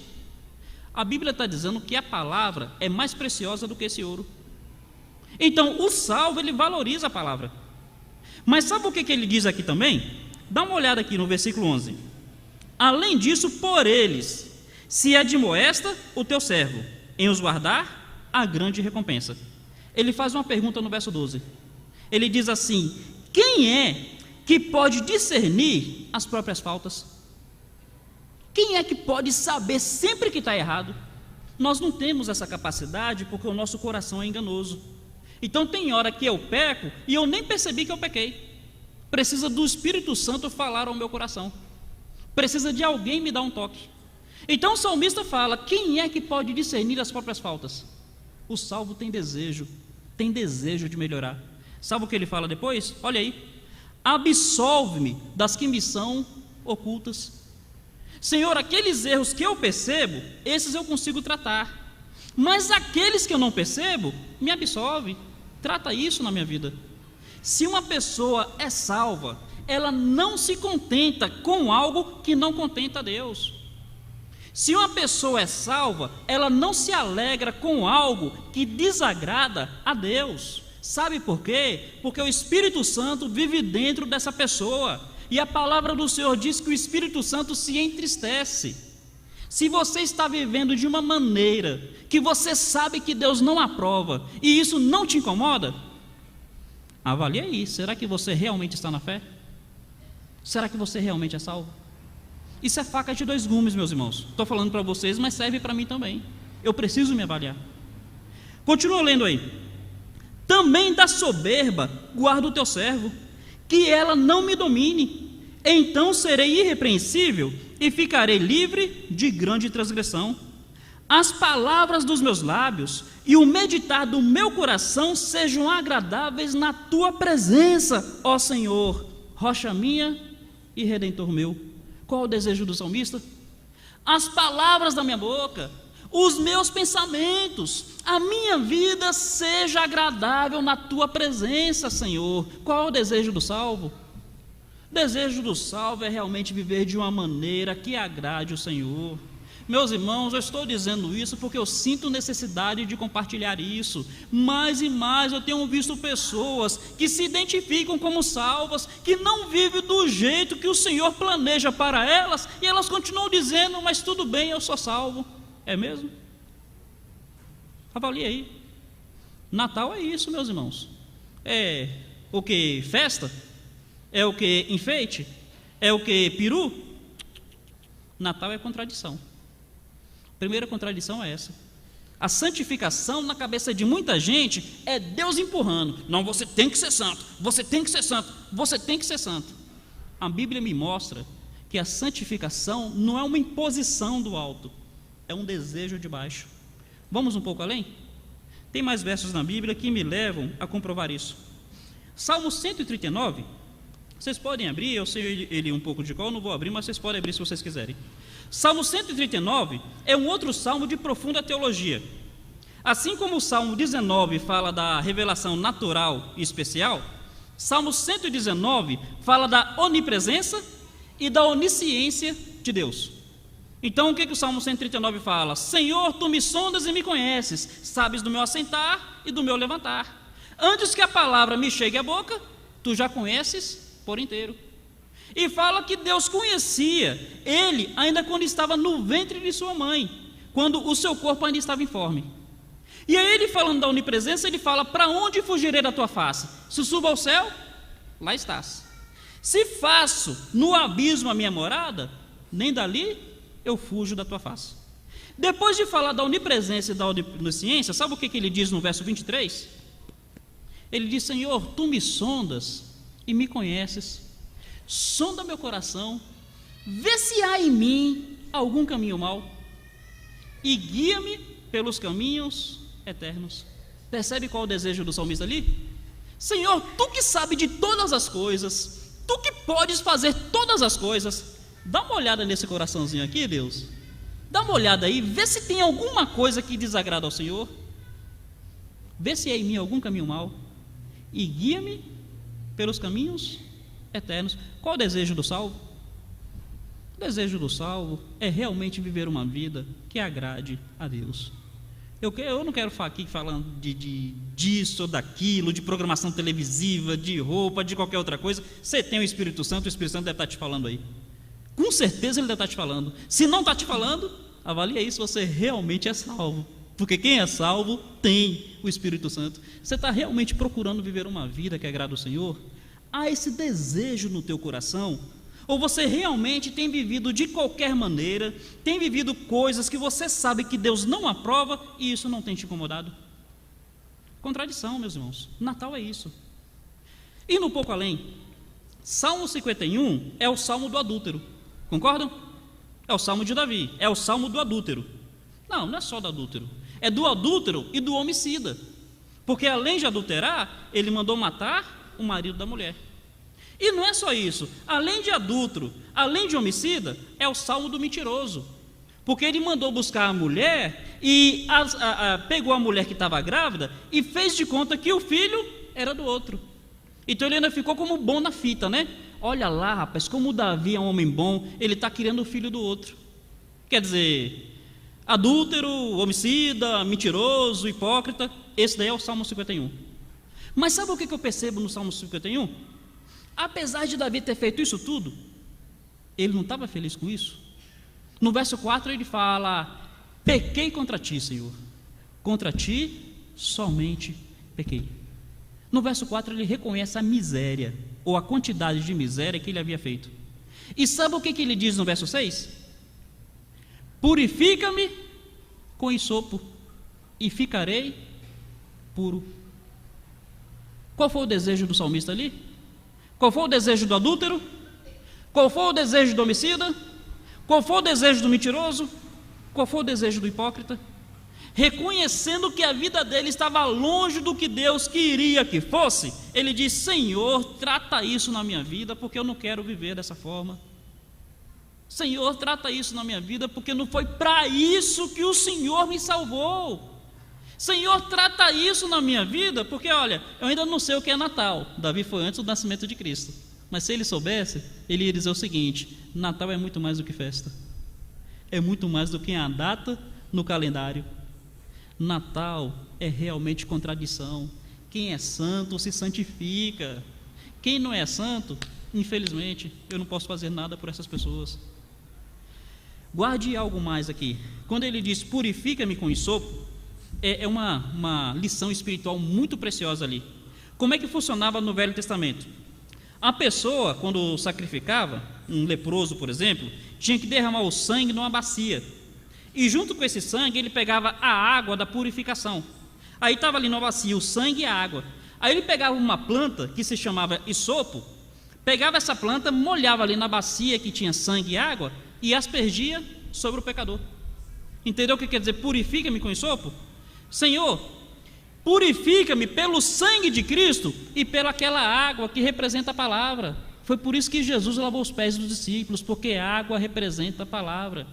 A Bíblia está dizendo que a palavra é mais preciosa do que esse ouro. Então, o salvo, ele valoriza a palavra. Mas sabe o que ele diz aqui também? Dá uma olhada aqui no versículo 11. Além disso, por eles se admoesta o teu servo, em os guardar a grande recompensa. Ele faz uma pergunta no verso 12. Ele diz assim: quem é que pode discernir as próprias faltas? Quem é que pode saber sempre que está errado? Nós não temos essa capacidade porque o nosso coração é enganoso. Então tem hora que eu peco e eu nem percebi que eu pequei. Precisa do Espírito Santo falar ao meu coração. Precisa de alguém me dar um toque. Então o salmista fala: quem é que pode discernir as próprias faltas? O salvo tem desejo de melhorar. Sabe o que ele fala depois? Olha aí: absolve-me das que me são ocultas. Senhor, aqueles erros que eu percebo, esses eu consigo tratar, mas aqueles que eu não percebo, me absolve, trata isso na minha vida. Se uma pessoa é salva, ela não se contenta com algo que não contenta a Deus. Se uma pessoa é salva, ela não se alegra com algo que desagrada a Deus. Sabe por quê? Porque o Espírito Santo vive dentro dessa pessoa, e a palavra do Senhor diz que o Espírito Santo se entristece. Se você está vivendo de uma maneira que você sabe que Deus não aprova, e isso não te incomoda, avalie aí, será que você realmente está na fé? Será que você realmente é salvo? Isso é faca de dois gumes, meus irmãos. Estou falando para vocês, mas serve para mim também. Eu preciso me avaliar. Continua lendo aí. Também da soberba guarda o teu servo, que ela não me domine. Então serei irrepreensível e ficarei livre de grande transgressão. As palavras dos meus lábios e o meditar do meu coração sejam agradáveis na tua presença, ó Senhor, rocha minha e redentor meu. Qual o desejo do salmista? As palavras da minha boca, os meus pensamentos, a minha vida seja agradável na tua presença, Senhor. Qual é o desejo do salvo? O desejo do salvo é realmente viver de uma maneira que agrade o Senhor. Meus irmãos, eu estou dizendo isso porque eu sinto necessidade de compartilhar isso. Mais e mais eu tenho visto pessoas que se identificam como salvas, que não vivem do jeito que o Senhor planeja para elas, e elas continuam dizendo: mas tudo bem, eu sou salvo. É mesmo? Avalie aí. Natal é isso, meus irmãos. É o que? Festa? É o que? Enfeite? É o que? Peru? Natal é contradição. A primeira contradição é essa. A santificação na cabeça de muita gente é Deus empurrando: não, você tem que ser santo, você tem que ser santo, você tem que ser santo. A Bíblia me mostra que a santificação não é uma imposição do alto, é um desejo de baixo. Vamos um pouco além? Tem mais versos na Bíblia que me levam a comprovar isso. Salmo 139, vocês podem abrir, eu sei ele um pouco de qual, eu não vou abrir, mas vocês podem abrir se vocês quiserem. Salmo 139 é um outro salmo de profunda teologia. Assim como o Salmo 19 fala da revelação natural e especial, Salmo 119 fala da onipresença e da onisciência de Deus. Então o que o Salmo 139 fala? Senhor, tu me sondas e me conheces, sabes do meu assentar e do meu levantar. Antes que a palavra me chegue à boca, tu já conheces por inteiro. E fala que Deus conhecia ele ainda quando estava no ventre de sua mãe, quando o seu corpo ainda estava informe. E aí ele, falando da onipresença, ele fala: para onde fugirei da tua face? Se subo ao céu, lá estás. Se faço no abismo a minha morada, nem dali eu fujo da tua face. Depois de falar da onipresença e da onisciência, sabe o que ele diz no verso 23? Ele diz: Senhor, tu me sondas e me conheces. Sonda meu coração, vê se há em mim algum caminho mau e guia-me pelos caminhos eternos. Percebe qual é o desejo do salmista ali? Senhor, tu que sabe de todas as coisas, tu que podes fazer todas as coisas, dá uma olhada nesse coraçãozinho aqui, Deus. Dá uma olhada aí, vê se tem alguma coisa que desagrada ao Senhor. Vê se há em mim algum caminho mau e guia-me pelos caminhos eternos. Qual o desejo do salvo? O desejo do salvo é realmente viver uma vida que agrade a Deus. Eu não quero ficar aqui falando disso ou daquilo, de programação televisiva, de roupa, de qualquer outra coisa. Você tem o Espírito Santo deve estar te falando aí. Com certeza ele deve estar te falando. Se não está te falando, avalie aí se você realmente é salvo. Porque quem é salvo tem o Espírito Santo. Você está realmente procurando viver uma vida que agrada o Senhor? Há esse desejo no teu coração? Ou você realmente tem vivido de qualquer maneira, tem vivido coisas que você sabe que Deus não aprova e isso não tem te incomodado? Contradição, meus irmãos. Natal é isso. Indo um pouco além, Salmo 51 é o salmo do adúltero. Concordam? É o salmo de Davi, é o salmo do adúltero. Não é só do adúltero, é do adúltero e do homicida. Porque além de adulterar, ele mandou matar o marido da mulher. E não é só isso, além de adúltero, além de homicida, é o salmo do mentiroso, porque ele mandou buscar a mulher e pegou a mulher que estava grávida e fez de conta que o filho era do outro. Então ele ainda ficou como bom na fita, né? Olha lá, rapaz, como o Davi é um homem bom, ele está querendo o filho do outro. Quer dizer, adúltero, homicida, mentiroso, hipócrita, esse daí é o Salmo 51. Mas sabe o que eu percebo no Salmo 51? Apesar de Davi ter feito isso tudo, ele não estava feliz com isso. No verso 4 ele fala: pequei contra ti, Senhor, contra ti somente pequei. No verso 4 ele reconhece a miséria, ou a quantidade de miséria que ele havia feito. E sabe o que ele diz no verso 6? Purifica-me com hisopo e ficarei puro. Qual foi o desejo do salmista ali? Qual foi o desejo do adúltero? Qual foi o desejo do homicida? Qual foi o desejo do mentiroso? Qual foi o desejo do hipócrita? Reconhecendo que a vida dele estava longe do que Deus queria que fosse, ele diz: Senhor, trata isso na minha vida, porque eu não quero viver dessa forma. Senhor, trata isso na minha vida, porque não foi para isso que o Senhor me salvou. Senhor, trata isso na minha vida, porque olha, eu ainda não sei o que é Natal. Davi foi antes do nascimento de Cristo, mas se ele soubesse, ele ia dizer o seguinte: Natal é muito mais do que festa, é muito mais do que a data no calendário. Natal é realmente contradição. Quem é santo se santifica. Quem não é santo, infelizmente, eu não posso fazer nada por essas pessoas. Guarde algo mais aqui. Quando ele diz purifica-me com hisopo, é uma lição espiritual muito preciosa ali. Como é que funcionava no Velho Testamento? A pessoa, quando sacrificava, um leproso, por exemplo, tinha que derramar o sangue numa bacia. E junto com esse sangue, ele pegava a água da purificação. Aí estava ali numa bacia o sangue e a água. Aí ele pegava uma planta que se chamava hisopo, pegava essa planta, molhava ali na bacia que tinha sangue e água e aspergia sobre o pecador. Entendeu o que quer dizer purifica-me com hisopo? Senhor, purifica-me pelo sangue de Cristo e pelaquela água que representa a palavra. Foi por isso que Jesus lavou os pés dos discípulos, porque a água representa a palavra.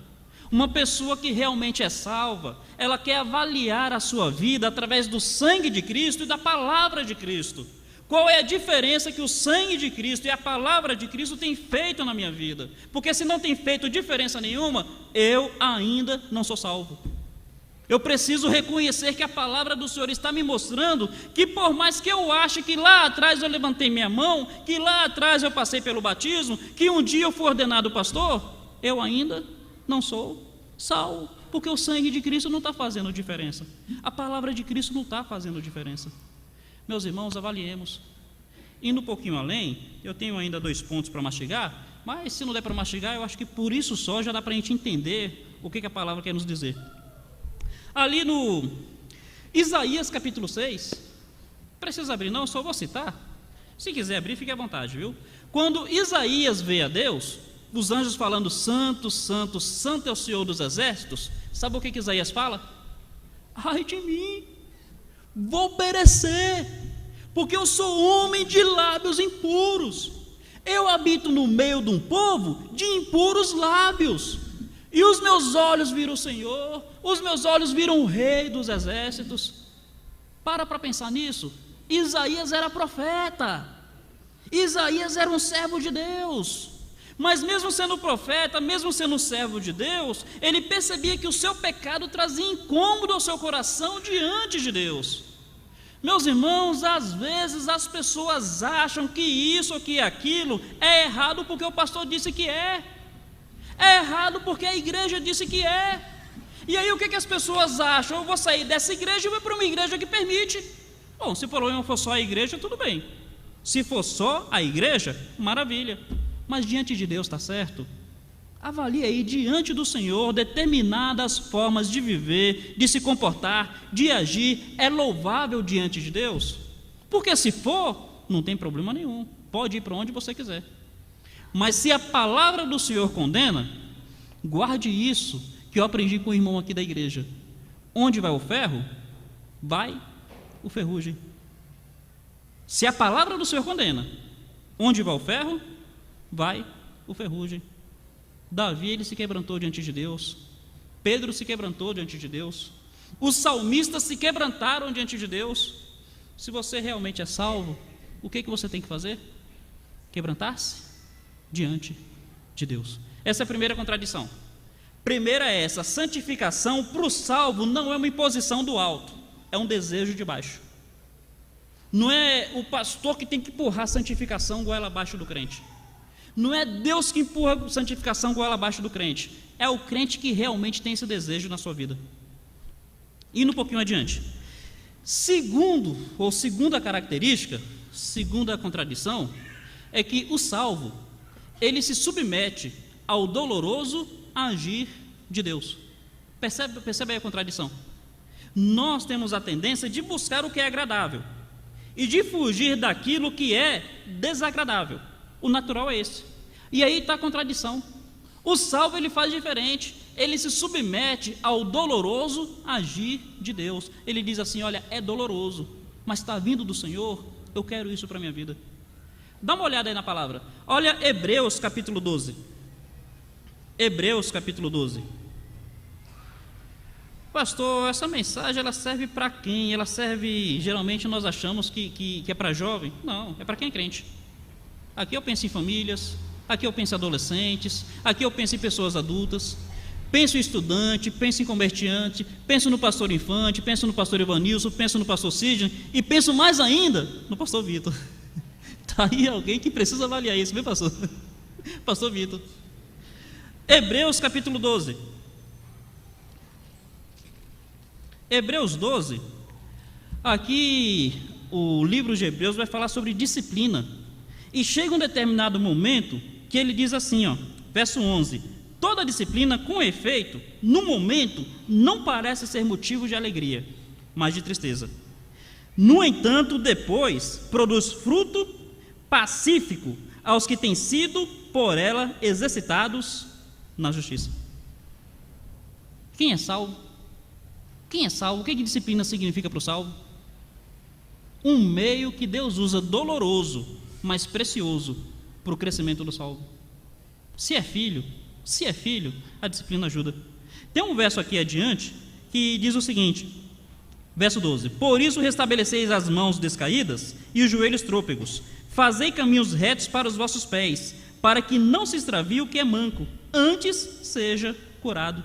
Uma pessoa que realmente é salva, ela quer avaliar a sua vida através do sangue de Cristo e da palavra de Cristo. Qual é a diferença que o sangue de Cristo e a palavra de Cristo têm feito na minha vida? Porque se não tem feito diferença nenhuma, eu ainda não sou salvo. Eu preciso reconhecer que a palavra do Senhor está me mostrando que por mais que eu ache que lá atrás eu levantei minha mão, que lá atrás eu passei pelo batismo, que um dia eu fui ordenado pastor, eu ainda não sou salvo, porque o sangue de Cristo não está fazendo diferença. A palavra de Cristo não está fazendo diferença. Meus irmãos, avaliemos. Indo um pouquinho além, eu tenho ainda 2 pontos para mastigar, mas se não der para mastigar, eu acho que por isso só já dá para a gente entender o que a palavra quer nos dizer. Ali no Isaías capítulo 6, precisa abrir não, só vou citar. Se quiser abrir, fique à vontade, viu? Quando Isaías vê a Deus, os anjos falando santo, santo, santo é o Senhor dos exércitos, sabe o que Isaías fala? Ai de mim, vou perecer, porque eu sou homem de lábios impuros, eu habito no meio de um povo de impuros lábios, e os meus olhos viram o Senhor, os meus olhos viram o Rei dos exércitos. Para pensar nisso. Isaías era profeta, Isaías era um servo de Deus, mas mesmo sendo profeta, mesmo sendo servo de Deus, ele percebia que o seu pecado trazia incômodo ao seu coração diante de Deus. Meus irmãos, às vezes as pessoas acham que isso ou que aquilo é errado porque o pastor disse que é errado porque a igreja disse que é. E aí o que as pessoas acham? Eu vou sair dessa igreja e vou para uma igreja que permite. Bom, se o problema for só a igreja, tudo bem. Se for só a igreja, maravilha. Mas diante de Deus, está certo? Avalie aí diante do Senhor determinadas formas de viver, de se comportar, de agir. É louvável diante de Deus? Porque se for, não tem problema nenhum. Pode ir para onde você quiser. Mas se a palavra do Senhor condena, guarde isso que eu aprendi com o irmão aqui da igreja. Onde vai o ferro, vai o ferrugem. Se a palavra do Senhor condena, onde vai o ferro, vai o ferrugem. Davi, ele se quebrantou diante de Deus. Pedro se quebrantou diante de Deus. Os salmistas se quebrantaram diante de Deus. Se você realmente é salvo, o que você tem que fazer? Quebrantar-se diante de Deus. Essa é a primeira contradição. Primeira é essa: santificação para o salvo não é uma imposição do alto, é um desejo de baixo. Não é o pastor que tem que empurrar a santificação goela abaixo do crente. Não é Deus que empurra a santificação goela abaixo do crente. É o crente que realmente tem esse desejo na sua vida. Indo um pouquinho adiante. Segunda característica, segunda contradição, é que o salvo, ele se submete ao doloroso agir de Deus. Percebe aí a contradição? Nós temos a tendência de buscar o que é agradável e de fugir daquilo que é desagradável. O natural é esse. E aí está a contradição. O salvo, ele faz diferente. Ele se submete ao doloroso agir de Deus. Ele diz assim: olha, é doloroso, mas está vindo do Senhor, eu quero isso para a minha vida. Dá uma olhada aí na palavra. Olha Hebreus capítulo 12. Hebreus capítulo 12. Pastor, essa mensagem ela serve para quem? Ela serve, geralmente nós achamos que é para jovem. Não, é para quem é crente. Aqui eu penso em famílias, aqui eu penso em adolescentes, aqui eu penso em pessoas adultas, penso em estudante, penso em comerciante, penso no pastor Infante, penso no pastor Evanilson, penso no pastor Sidney e penso mais ainda no pastor Vitor. Está aí alguém que precisa avaliar isso, viu, pastor? Pastor Vitor. Hebreus capítulo 12. Hebreus 12, aqui o livro de Hebreus vai falar sobre disciplina, e chega um determinado momento que ele diz assim, ó, verso 11: toda disciplina, com efeito, no momento, não parece ser motivo de alegria, mas de tristeza. No entanto, depois, produz fruto pacífico aos que têm sido, por ela, exercitados na justiça. Quem é salvo? Quem é salvo? O que disciplina significa para o salvo? Um meio que Deus usa doloroso, mas precioso para o crescimento do salvo. Se é filho, a disciplina ajuda. Tem um verso aqui adiante que diz o seguinte, verso 12: por isso restabeleceis as mãos descaídas e os joelhos trôpegos, fazei caminhos retos para os vossos pés, para que não se extravie o que é manco, antes seja curado.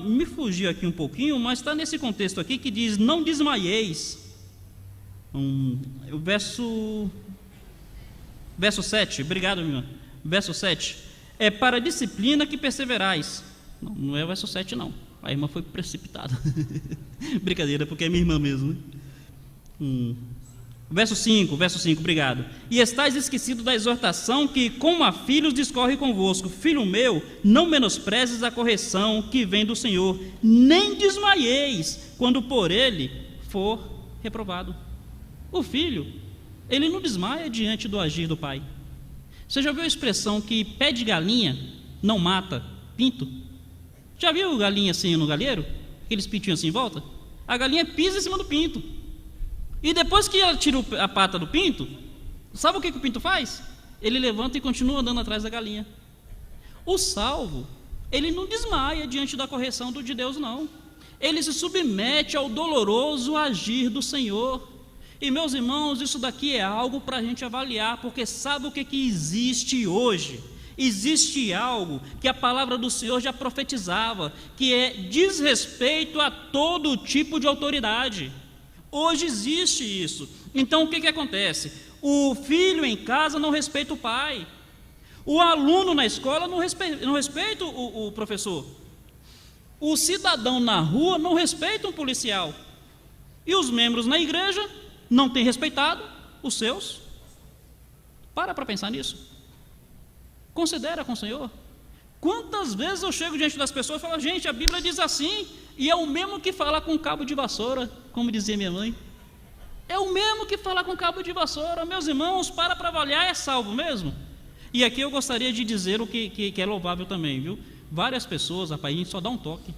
Me fugi aqui um pouquinho, mas está nesse contexto aqui que diz: não desmaieis. O verso 7, obrigado, minha irmã. Verso 7, é para a disciplina que perseverais. Não é o verso 7 não, a irmã foi precipitada. Brincadeira, porque é minha irmã mesmo, né? Verso 5, obrigado. E estáis esquecido da exortação que, como a filhos, discorre convosco. Filho meu, não menosprezes a correção que vem do Senhor, nem desmaieis quando por ele for reprovado. O filho, ele não desmaia diante do agir do pai. Você já viu a expressão que pé de galinha não mata pinto? Já viu galinha assim no galinheiro? Aqueles pintinhos assim em volta? A galinha pisa em cima do pinto. E depois que ela tira a pata do pinto, sabe o que o pinto faz? Ele levanta e continua andando atrás da galinha. O salvo, ele não desmaia diante da correção de Deus, não. Ele se submete ao doloroso agir do Senhor. E, meus irmãos, isso daqui é algo para a gente avaliar, porque sabe o que existe hoje? Existe algo que a palavra do Senhor já profetizava, que é desrespeito a todo tipo de autoridade. Hoje existe isso. Então o que acontece? O filho em casa não respeita o pai. O aluno na escola não respeita o professor. O cidadão na rua não respeita um policial. E os membros na igreja não têm respeitado os seus. Para pensar nisso. Considera com o Senhor. Quantas vezes eu chego diante das pessoas e falo: gente, a Bíblia diz assim, e é o mesmo que falar com cabo de vassoura, como dizia minha mãe. É o mesmo que falar com cabo de vassoura. Meus irmãos, para avaliar, é salvo mesmo? E aqui eu gostaria de dizer o que é louvável também, viu? Várias pessoas, rapaz, a gente só dá um toque.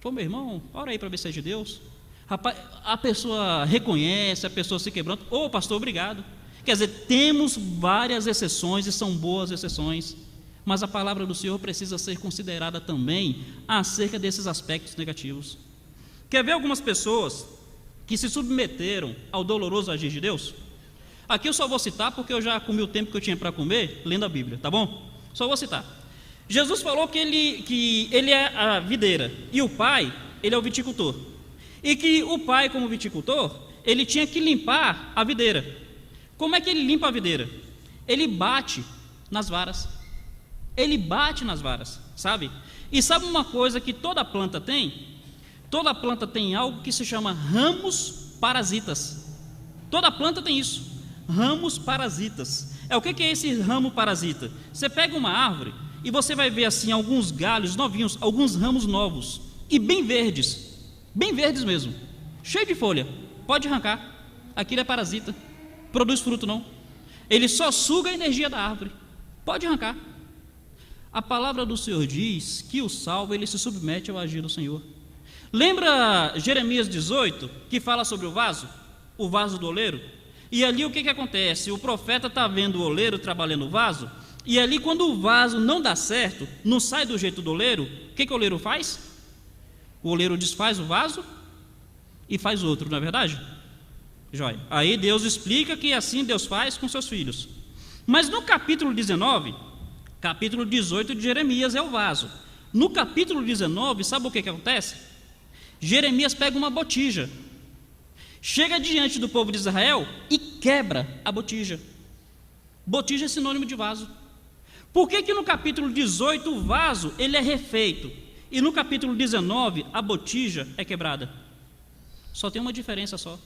Pô, meu irmão, ora aí para ver se é de Deus. Rapaz, a pessoa reconhece, a pessoa se quebranta. Ô, pastor, obrigado. Quer dizer, temos várias exceções e são boas exceções. Mas a palavra do Senhor precisa ser considerada também acerca desses aspectos negativos. Quer ver algumas pessoas que se submeteram ao doloroso agir de Deus? Aqui eu só vou citar porque eu já comi o tempo que eu tinha para comer lendo a Bíblia, tá bom? Só vou citar. Jesus falou que ele é a videira e o pai, ele é o viticultor. E que o pai, como viticultor, ele tinha que limpar a videira. Como é que ele limpa a videira? Ele bate nas varas. Ele bate nas varas, sabe? E sabe uma coisa que toda planta tem? Toda planta tem algo que se chama ramos parasitas. Toda planta tem isso, ramos parasitas. O que é esse ramo parasita? Você pega uma árvore e você vai ver assim alguns galhos novinhos, alguns ramos novos e bem verdes mesmo, cheio de folha, pode arrancar. Aquilo é parasita, produz fruto não. Ele só suga a energia da árvore, pode arrancar. A palavra do Senhor diz que o salvo, ele se submete ao agir do Senhor. Lembra Jeremias 18, que fala sobre o vaso do oleiro? E ali o que acontece? O profeta está vendo o oleiro trabalhando o vaso, E ali, quando o vaso não dá certo, não sai do jeito do oleiro, o que o oleiro faz? O oleiro desfaz o vaso e faz outro, não é verdade? Jóia. Aí Deus explica que assim Deus faz com seus filhos. Mas no capítulo 19, capítulo 18 de Jeremias é o vaso. No capítulo 19, sabe o que acontece? Jeremias pega uma botija, chega diante do povo de Israel e quebra a botija. Botija é sinônimo de vaso. Por que no capítulo 18 o vaso ele é refeito e no capítulo 19 a botija é quebrada? Só tem uma diferença só.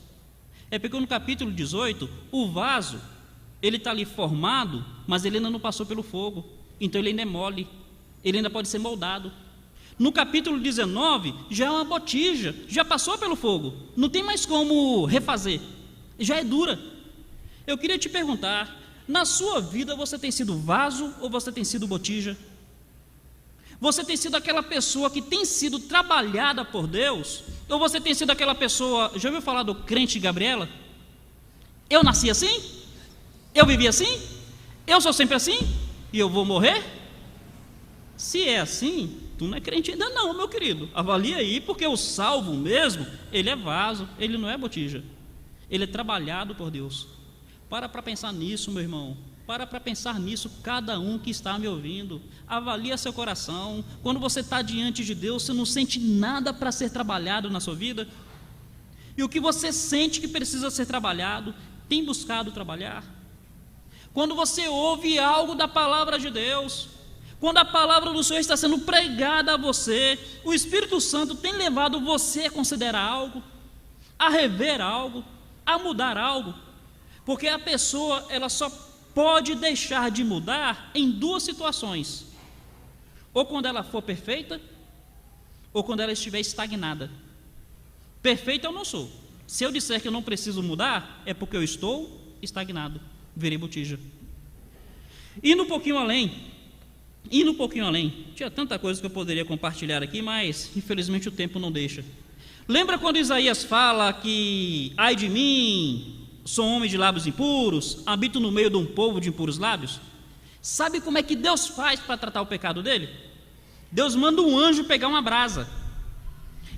É porque no capítulo 18 o vaso ele está ali formado, mas ele ainda não passou pelo fogo, então ele ainda é mole, ele ainda pode ser moldado. No capítulo 19 já é uma botija, já passou pelo fogo, não tem mais como refazer, já é dura. Eu queria te perguntar, na sua vida você tem sido vaso ou você tem sido botija? Você tem sido aquela pessoa que tem sido trabalhada por Deus? Ou você tem sido aquela pessoa, já ouviu falar do crente Gabriela? Eu nasci assim? Eu vivi assim? Eu sou sempre assim? E eu vou morrer? Se é assim, tu não é crente ainda não, meu querido. Avalia aí, porque o salvo mesmo, ele é vaso, ele não é botija. Ele é trabalhado por Deus. Para pensar nisso, meu irmão. Para pensar nisso, cada um que está me ouvindo. Avalia seu coração. Quando você está diante de Deus, você não sente nada para ser trabalhado na sua vida? E o que você sente que precisa ser trabalhado, tem buscado trabalhar? Quando você ouve algo da palavra de Deus, quando a palavra do Senhor está sendo pregada a você, o Espírito Santo tem levado você a considerar algo, a rever algo, a mudar algo? Porque a pessoa, ela só pode deixar de mudar em duas situações: ou quando ela for perfeita, ou quando ela estiver estagnada. Perfeita eu não sou. Se eu disser que eu não preciso mudar, é porque eu estou estagnado, virei botija. Indo um pouquinho além, tinha tanta coisa que eu poderia compartilhar aqui, mas infelizmente o tempo não deixa. Lembra quando Isaías fala que, ai de mim, sou homem de lábios impuros, habito no meio de um povo de impuros lábios? Sabe como é que Deus faz para tratar o pecado dele? Deus manda um anjo pegar uma brasa,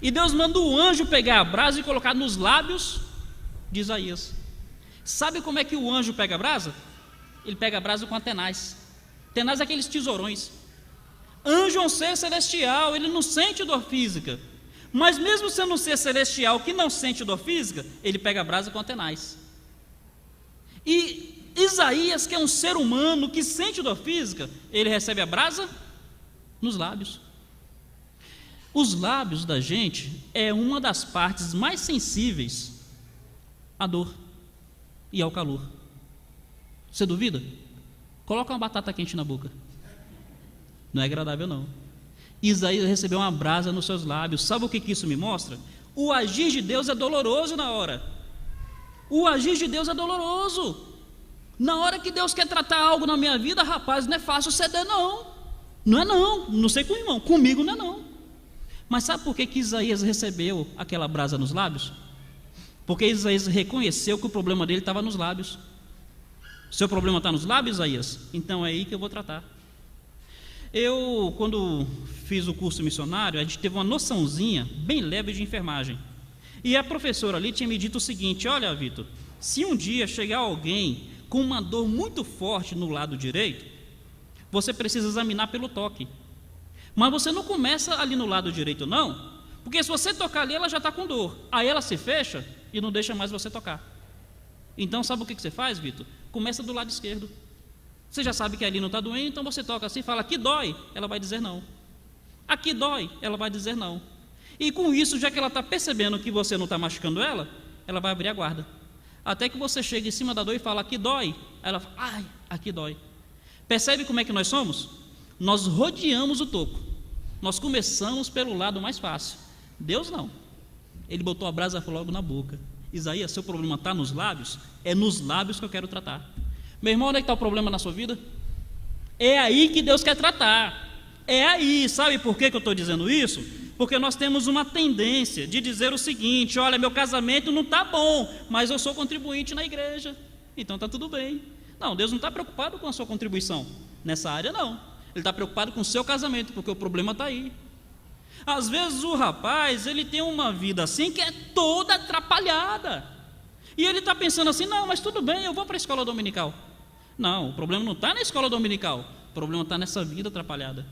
e Deus manda o anjo pegar a brasa e colocar nos lábios de Isaías. Sabe como é que o anjo pega a brasa? Ele pega a brasa com a tenaz. Tenaz é aqueles tesourões. Anjo é um ser celestial, ele não sente dor física, mas mesmo sendo um ser celestial que não sente dor física, ele pega a brasa com a tenaz. E Isaías, que é um ser humano que sente dor física, ele recebe a brasa nos lábios. Os lábios da gente é uma das partes mais sensíveis à dor e ao calor. Você duvida? Coloca uma batata quente na boca. Não é agradável não. Isaías recebeu uma brasa nos seus lábios. Sabe o que isso me mostra? O agir de Deus é doloroso na hora. O agir de Deus é doloroso. Na hora que Deus quer tratar algo na minha vida, rapaz, não é fácil ceder não. Não é não. Não sei com o irmão, comigo não é não. Mas sabe por que Isaías recebeu aquela brasa nos lábios? Porque Isaías reconheceu que o problema dele estava nos lábios. Seu problema está nos lábios, Isaías? Então é aí que eu vou tratar. Eu, quando fiz o curso missionário, a gente teve uma noçãozinha bem leve de enfermagem. E a professora ali tinha me dito o seguinte: olha, Vitor, se um dia chegar alguém com uma dor muito forte no lado direito, você precisa examinar pelo toque. Mas você não começa ali no lado direito não, porque se você tocar ali, ela já está com dor. Aí ela se fecha e não deixa mais você tocar. Então sabe o que você faz, Vitor? Começa do lado esquerdo. Você já sabe que ali não está doendo, então você toca assim, fala, aqui dói, ela vai dizer não. Aqui dói, ela vai dizer não. E com isso, já que ela está percebendo que você não está machucando ela, ela vai abrir a guarda. Até que você chega em cima da dor e fala, aqui dói. Aí ela fala, ai, aqui dói. Percebe como é que nós somos? Nós rodeamos o toco. Nós começamos pelo lado mais fácil. Deus não. Ele botou a brasa logo na boca. Isaías, seu problema está nos lábios? É nos lábios que eu quero tratar. Meu irmão, onde é que está o problema na sua vida? É aí que Deus quer tratar. É aí. Sabe por que eu estou dizendo isso? Porque nós temos uma tendência de dizer o seguinte: olha, meu casamento não está bom, mas eu sou contribuinte na igreja, então está tudo bem. Não, Deus não está preocupado com a sua contribuição nessa área, não. Ele está preocupado com o seu casamento, porque o problema está aí. Às vezes o rapaz, ele tem uma vida assim que é toda atrapalhada. E ele está pensando assim, não, mas tudo bem, eu vou para a escola dominical. Não, o problema não está na escola dominical, o problema está nessa vida atrapalhada.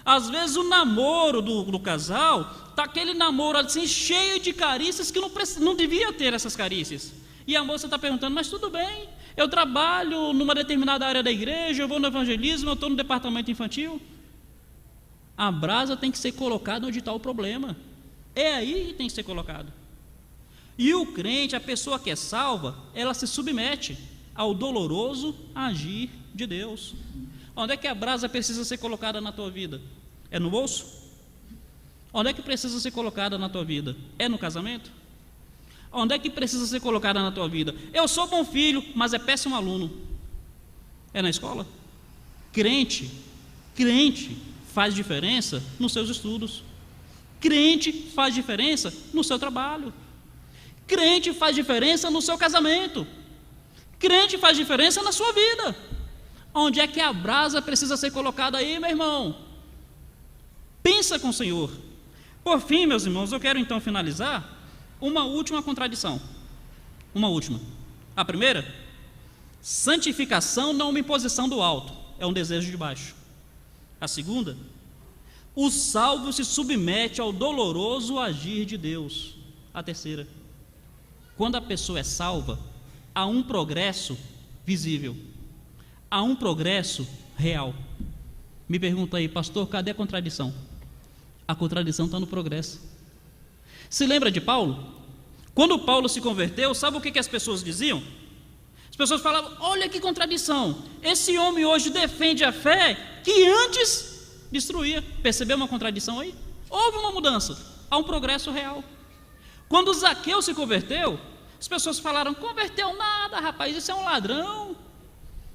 Às vezes o namoro do casal está aquele namoro assim cheio de carícias que não devia ter essas carícias. E a moça está perguntando, mas tudo bem, eu trabalho numa determinada área da igreja, eu vou no evangelismo, eu estou no departamento infantil. A brasa tem que ser colocada onde está o problema. É aí que tem que ser colocado. E o crente, a pessoa que é salva, ela se submete ao doloroso agir de Deus. Onde é que a brasa precisa ser colocada na tua vida? É no bolso? Onde é que precisa ser colocada na tua vida? É no casamento? Onde é que precisa ser colocada na tua vida? Eu sou bom filho, mas é péssimo aluno. É na escola? Crente faz diferença nos seus estudos. Crente faz diferença no seu trabalho. Crente faz diferença no seu casamento. Crente faz diferença na sua vida. Onde é que a brasa precisa ser colocada aí, meu irmão? Pensa com o Senhor. Por fim, meus irmãos, eu quero então finalizar uma última contradição. Uma última. A primeira, santificação não é uma imposição do alto, é um desejo de baixo. A segunda, o salvo se submete ao doloroso agir de Deus. A terceira, quando a pessoa é salva, há um progresso visível, há um progresso real. Me pergunta aí, pastor, cadê a contradição? A contradição está no progresso. Se lembra de Paulo? Quando Paulo se converteu, sabe o que as pessoas diziam? As pessoas falavam, olha que contradição, esse homem hoje defende a fé que antes destruía. Percebeu uma contradição aí? Houve uma mudança, há um progresso real. Quando Zaqueu se converteu, as pessoas falaram, converteu nada, rapaz, isso é um ladrão.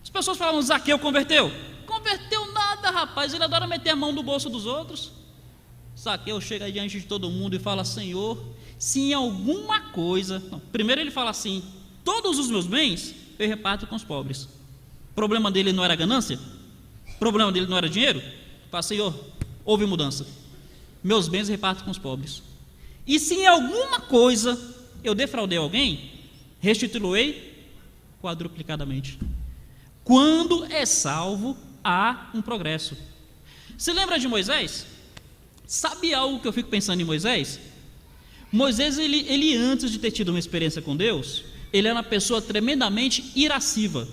As pessoas falavam, Zaqueu converteu? Converteu nada, rapaz, ele adora meter a mão no bolso dos outros. Zaqueu chega diante de todo mundo e fala, Senhor, se em alguma coisa... Não, primeiro ele fala assim, todos os meus bens eu reparto com os pobres. O problema dele não era ganância? O problema dele não era dinheiro? Fala, Senhor, houve mudança, meus bens eu reparto com os pobres. E se em alguma coisa eu defraudei alguém, restituirei quadruplicadamente. Quando é salvo, há um progresso. Se lembra de Moisés? Sabe algo que eu fico pensando em Moisés? Moisés, ele antes de ter tido uma experiência com Deus, ele era uma pessoa tremendamente irasciva.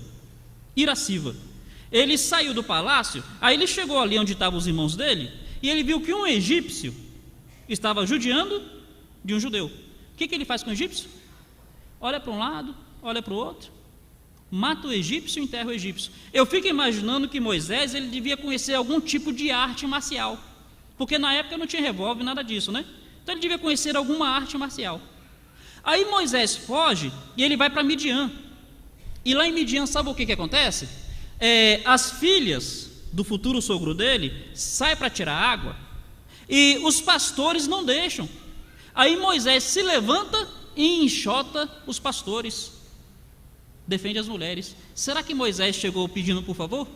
Ele saiu do palácio, aí ele chegou ali onde estavam os irmãos dele, e ele viu que um egípcio estava judiando de um judeu. O que ele faz com o egípcio? Olha para um lado, olha para o outro, mata o egípcio e enterra o egípcio. Eu fico imaginando que Moisés, ele devia conhecer algum tipo de arte marcial, porque na época não tinha revólver, nada disso, né? Então ele devia conhecer alguma arte marcial. Aí Moisés foge e ele vai para Midian. E lá em Midian, sabe o que acontece? As filhas do futuro sogro dele saem para tirar água e os pastores não deixam. Aí Moisés se levanta e enxota os pastores, defende as mulheres. Será que Moisés chegou pedindo por favor?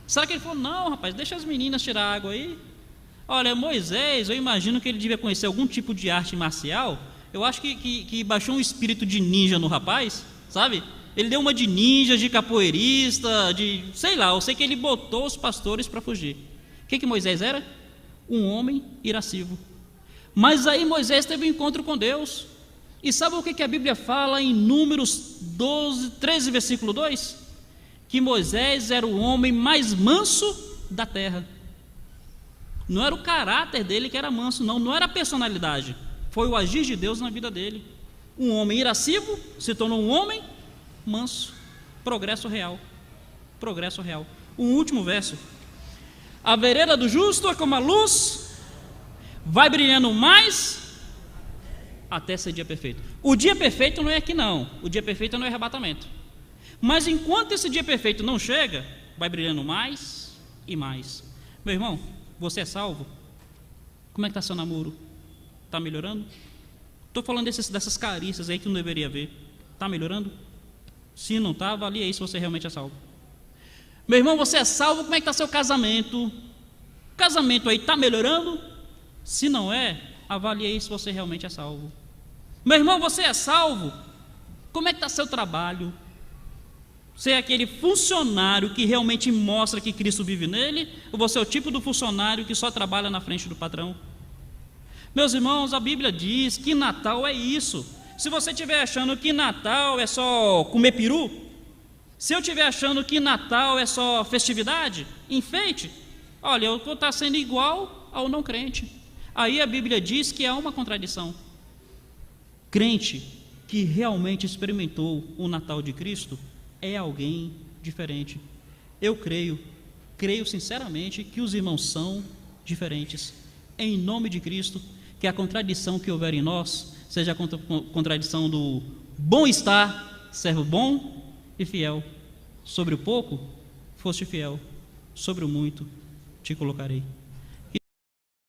Será que ele falou, não rapaz, deixa as meninas tirar água aí? Olha, Moisés, eu imagino que ele devia conhecer algum tipo de arte marcial. Eu acho que baixou um espírito de ninja no rapaz, sabe? Ele deu uma de ninja, de capoeirista, de sei lá, eu sei que ele botou os pastores para fugir. O que Moisés era? Um homem irascivo. Mas aí Moisés teve um encontro com Deus. E sabe o que a Bíblia fala em Números 13, versículo 2? Que Moisés era o homem mais manso da terra. Não era o caráter dele que era manso, não era a personalidade. Foi o agir de Deus na vida dele. Um homem irascivo se tornou um homem manso. Progresso real. Progresso real. Um último verso. A vereda do justo é como a luz, vai brilhando mais até ser dia perfeito. O dia perfeito não é aqui não. O dia perfeito é no arrebatamento. Mas enquanto esse dia perfeito não chega, vai brilhando mais e mais. Meu irmão, você é salvo? Como é que está seu namoro? Está melhorando? Estou falando dessas carícias aí que não deveria ver. Está melhorando? Se não está, avalie aí se você realmente é salvo. Meu irmão, você é salvo, como é que está seu casamento? O casamento aí está melhorando? Se não é, avalie aí se você realmente é salvo. Meu irmão, você é salvo? Como é que está seu trabalho? Você é aquele funcionário que realmente mostra que Cristo vive nele? Ou você é o tipo do funcionário que só trabalha na frente do patrão? Meus irmãos, a Bíblia diz que Natal é isso. Se você estiver achando que Natal é só comer peru, se eu estiver achando que Natal é só festividade, enfeite, olha, eu vou estar sendo igual ao não crente. Aí a Bíblia diz que há uma contradição. Crente que realmente experimentou o Natal de Cristo é alguém diferente. Eu creio sinceramente que os irmãos são diferentes. Em nome de Cristo, que a contradição que houver em nós seja a contradição do bom estar, servo bom e fiel. Sobre o pouco, foste fiel, sobre o muito te colocarei.